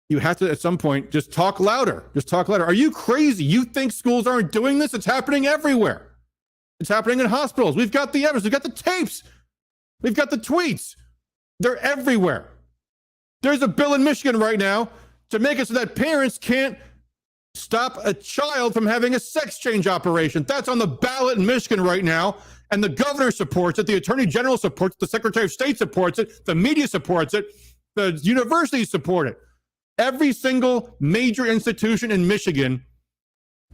You have to, at some point, just talk louder. Just talk louder. Are you crazy? You think schools aren't doing this? It's happening everywhere. It's happening in hospitals. We've got the evidence. We've got the tapes. We've got the tweets. They're everywhere. There's a bill in Michigan right now to make it so that parents can't stop a child from having a sex change operation. That's on the ballot in Michigan right now. And the governor supports it. The attorney general supports it. The secretary of state supports it. The media supports it. The universities support it. Every single major institution in Michigan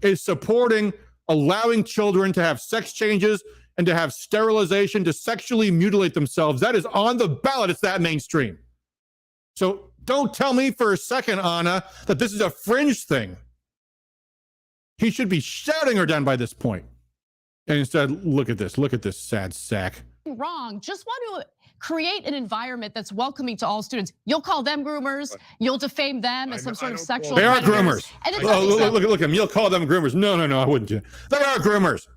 is supporting allowing children to have sex changes and to have sterilization, to sexually mutilate themselves. That is on the ballot. It's that mainstream. So don't tell me for a second, Anna, that this is a fringe thing. He should be shouting her down by this point. And instead, look at this sad sack. Wrong. Just want to create an environment that's welcoming to all students. You'll call them groomers. You'll defame them as some sort of sexual They are predators. groomers. And Look at him. You'll call them groomers. No, I wouldn't. They are groomers.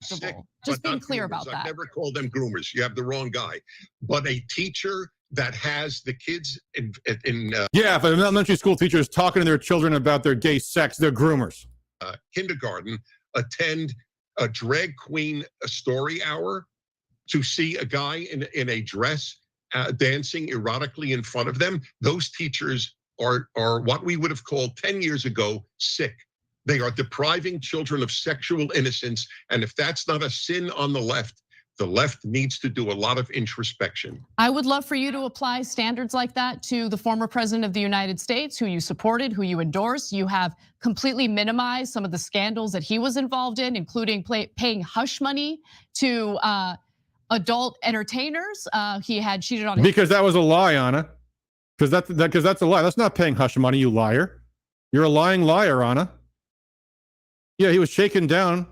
Sick, just being not clear groomers. about that. I've never called them groomers. You have the wrong guy. But a teacher that has the kids in yeah, if an elementary school teacher is talking to their children about their gay sex, they're groomers. Kindergarten attend a drag queen story hour to see a guy in a dress dancing erotically in front of them. Those teachers are what we would have called 10 years ago sick. They are depriving children of sexual innocence. And if that's not a sin on the left, The left needs to do a lot of introspection. I would love for you to apply standards like that to the former president of the United States, who you supported, who you endorsed. You have completely minimized some of the scandals that he was involved in, including paying hush money to adult entertainers. He had cheated on. Because that was a lie, Anna. Because that's a lie. That's not paying hush money, you liar. You're a lying liar, Anna. Yeah, he was shaken down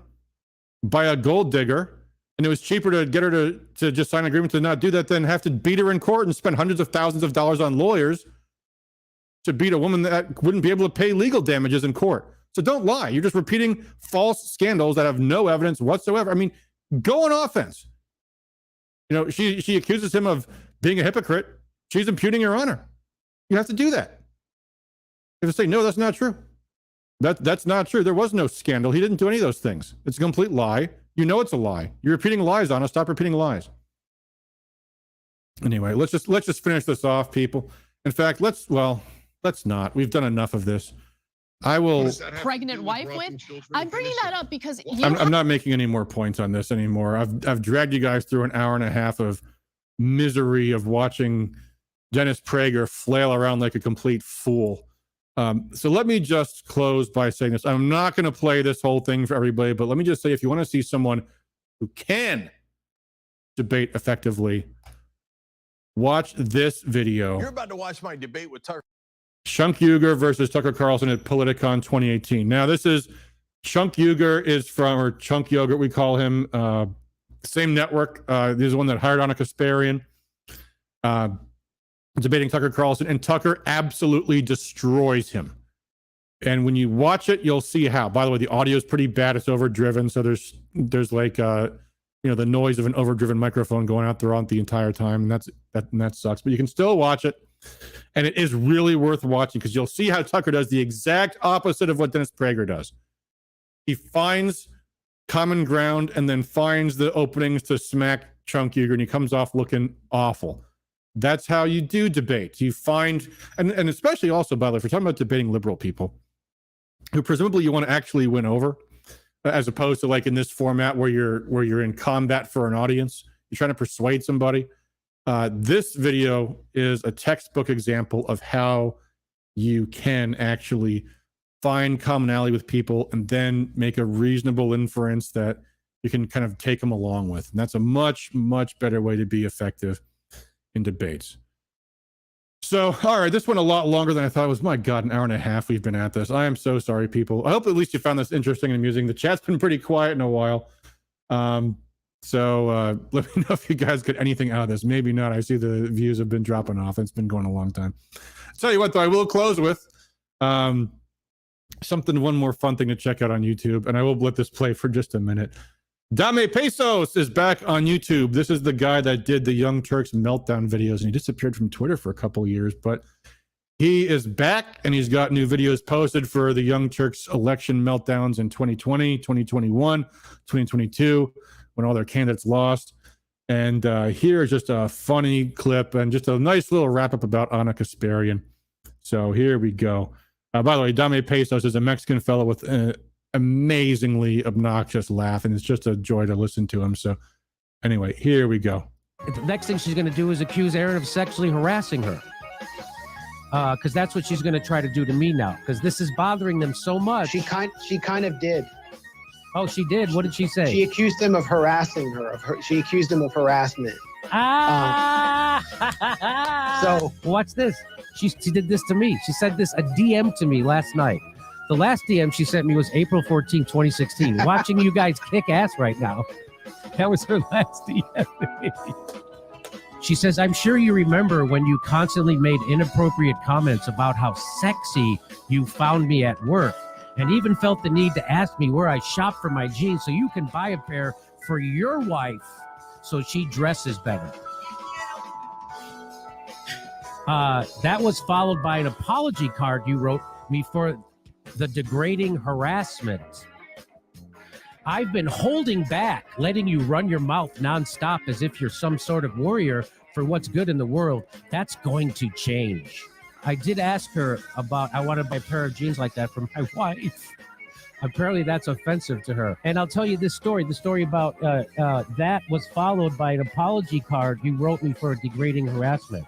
by a gold digger, and it was cheaper to get her to just sign an agreement to not do that than have to beat her in court and spend hundreds of thousands of dollars on lawyers to beat a woman that wouldn't be able to pay legal damages in court. So don't lie. You're just repeating false scandals that have no evidence whatsoever. I mean, go on offense. You know, she accuses him of being a hypocrite. She's impugning her honor. You have to do that. You have to say, no, that's not true. That's not true. There was no scandal. He didn't do any of those things. It's a complete lie. You know it's a lie. You're repeating lies, Anna. Stop repeating lies. Anyway, let's just finish this off, people. In fact, let's not. We've done enough of this. I will. Pregnant wife with? I'm bringing that up because I'm not making any more points on this anymore. I've dragged you guys through an hour and a half of misery of watching Dennis Prager flail around like a complete fool. So let me just close by saying this. I'm not going to play this whole thing for everybody, but let me just say, if you want to see someone who can debate effectively, watch this video. You're about to watch my debate with Tucker. Chunk Uger versus Tucker Carlson at Politicon 2018. Now, this is Chunk Uger is from, or Chunk Yogurt, we call him, same network. This is the one that hired Anna Kasparian, debating Tucker Carlson, and Tucker absolutely destroys him. And when you watch it, you'll see how. By the way, the audio is pretty bad. It's overdriven. So there's like, the noise of an overdriven microphone going out throughout the entire time. And that sucks, but you can still watch it. And it is really worth watching because you'll see how Tucker does the exact opposite of what Dennis Prager does. He finds common ground and then finds the openings to smack Chunk Uger, and he comes off looking awful. That's how you do debate. You find, and especially also, by the way, if we're talking about debating liberal people, who presumably you want to actually win over, as opposed to like in this format where you're in combat for an audience, you're trying to persuade somebody. This video is a textbook example of how you can actually find commonality with people and then make a reasonable inference that you can kind of take them along with. And that's a much, much better way to be effective in debates. So, all right, this went a lot longer than I thought it was. My God, an hour and a half we've been at this. I am so sorry, people. I hope at least you found this interesting and amusing. The chat's been pretty quiet in a while. So let me know if you guys get anything out of this. Maybe not. I see the views have been dropping off. It's been going a long time. I'll tell you what, though, I will close with one more fun thing to check out on YouTube, and I will let this play for just a minute. Dame Pesos is back on YouTube. This is the guy that did the Young Turks meltdown videos, and he disappeared from Twitter for a couple of years, but he is back, and he's got new videos posted for the Young Turks election meltdowns in 2020, 2021, 2022, when all their candidates lost. And here is just a funny clip and just a nice little wrap-up about Anna Kasparian. So here we go. By the way, Dame Pesos is a Mexican fellow with an amazingly obnoxious laugh, and it's just a joy to listen to him. So anyway, here we go. The next thing she's going to do is accuse Aaron of sexually harassing her. Because that's what she's going to try to do to me now. Because this is bothering them so much. She kind of did. Oh, she did? What did she say? She accused him of harassing her. She accused him of harassment. So watch this. She did this to me. She sent this a DM to me last night. The last DM she sent me was April 14, 2016. Watching you guys kick ass right now. That was her last DM to me. She says, I'm sure you remember when you constantly made inappropriate comments about how sexy you found me at work, and even felt the need to ask me where I shop for my jeans so you can buy a pair for your wife so she dresses better. That was followed by an apology card you wrote me for the degrading harassment. I've been holding back, letting you run your mouth nonstop as if you're some sort of warrior for what's good in the world. That's going to change. I did ask her about, I want to buy a pair of jeans like that for my wife. Apparently that's offensive to her. And I'll tell you this story. The story about that was followed by an apology card he wrote me for degrading harassment.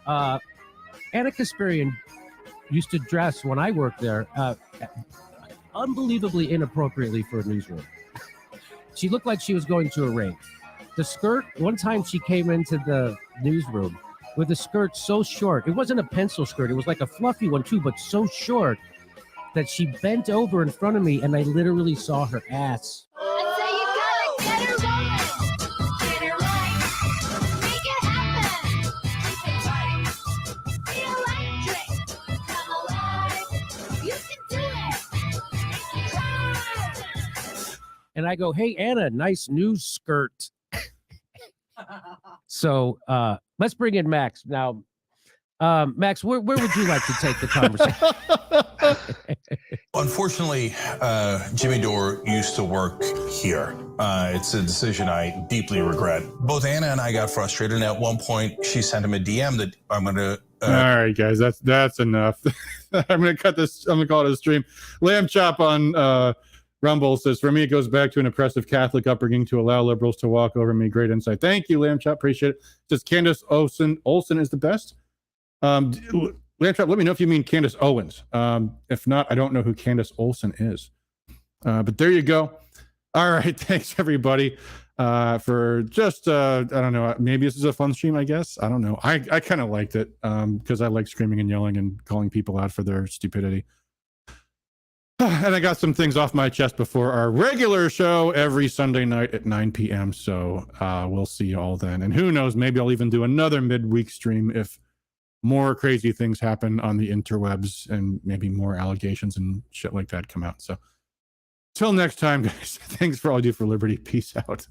Anna Kasparian used to dress, when I worked there, unbelievably inappropriately for a newsroom. She looked like she was going to a rave. The skirt, one time she came into the newsroom with a skirt so short. It wasn't a pencil skirt. It was like a fluffy one too, but so short that she bent over in front of me and I literally saw her ass. I say you gotta get her right. Get her right. Make it happen. Keep it right. Be electric. Come alive. You can do it. Try. And I go, hey, Anna, nice new skirt. So let's bring in Max. Now, Max, where would you like to take the conversation? Unfortunately, Jimmy Dore used to work here. It's a decision I deeply regret. Both Anna and I got frustrated, and at one point, she sent him a DM that I'm going to. All right, guys, that's enough. I'm going to cut this. I'm going to call it a stream. Lamb Chop on Rumble says, for me, it goes back to an oppressive Catholic upbringing to allow liberals to walk over me. Great insight. Thank you, Lamb Chop. Appreciate it. Says Candace Olsen is the best. Lamb Chop, let me know if you mean Candace Owens. If not, I don't know who Candace Olsen is. But there you go. All right. Thanks, everybody, for just, I don't know, maybe this is a fun stream, I guess. I don't know. I kind of liked it because I like screaming and yelling and calling people out for their stupidity. And I got some things off my chest before our regular show every Sunday night at 9 p.m. So we'll see you all then. And who knows, maybe I'll even do another midweek stream if more crazy things happen on the interwebs and maybe more allegations and shit like that come out. So till next time, guys, thanks for all you do for liberty. Peace out.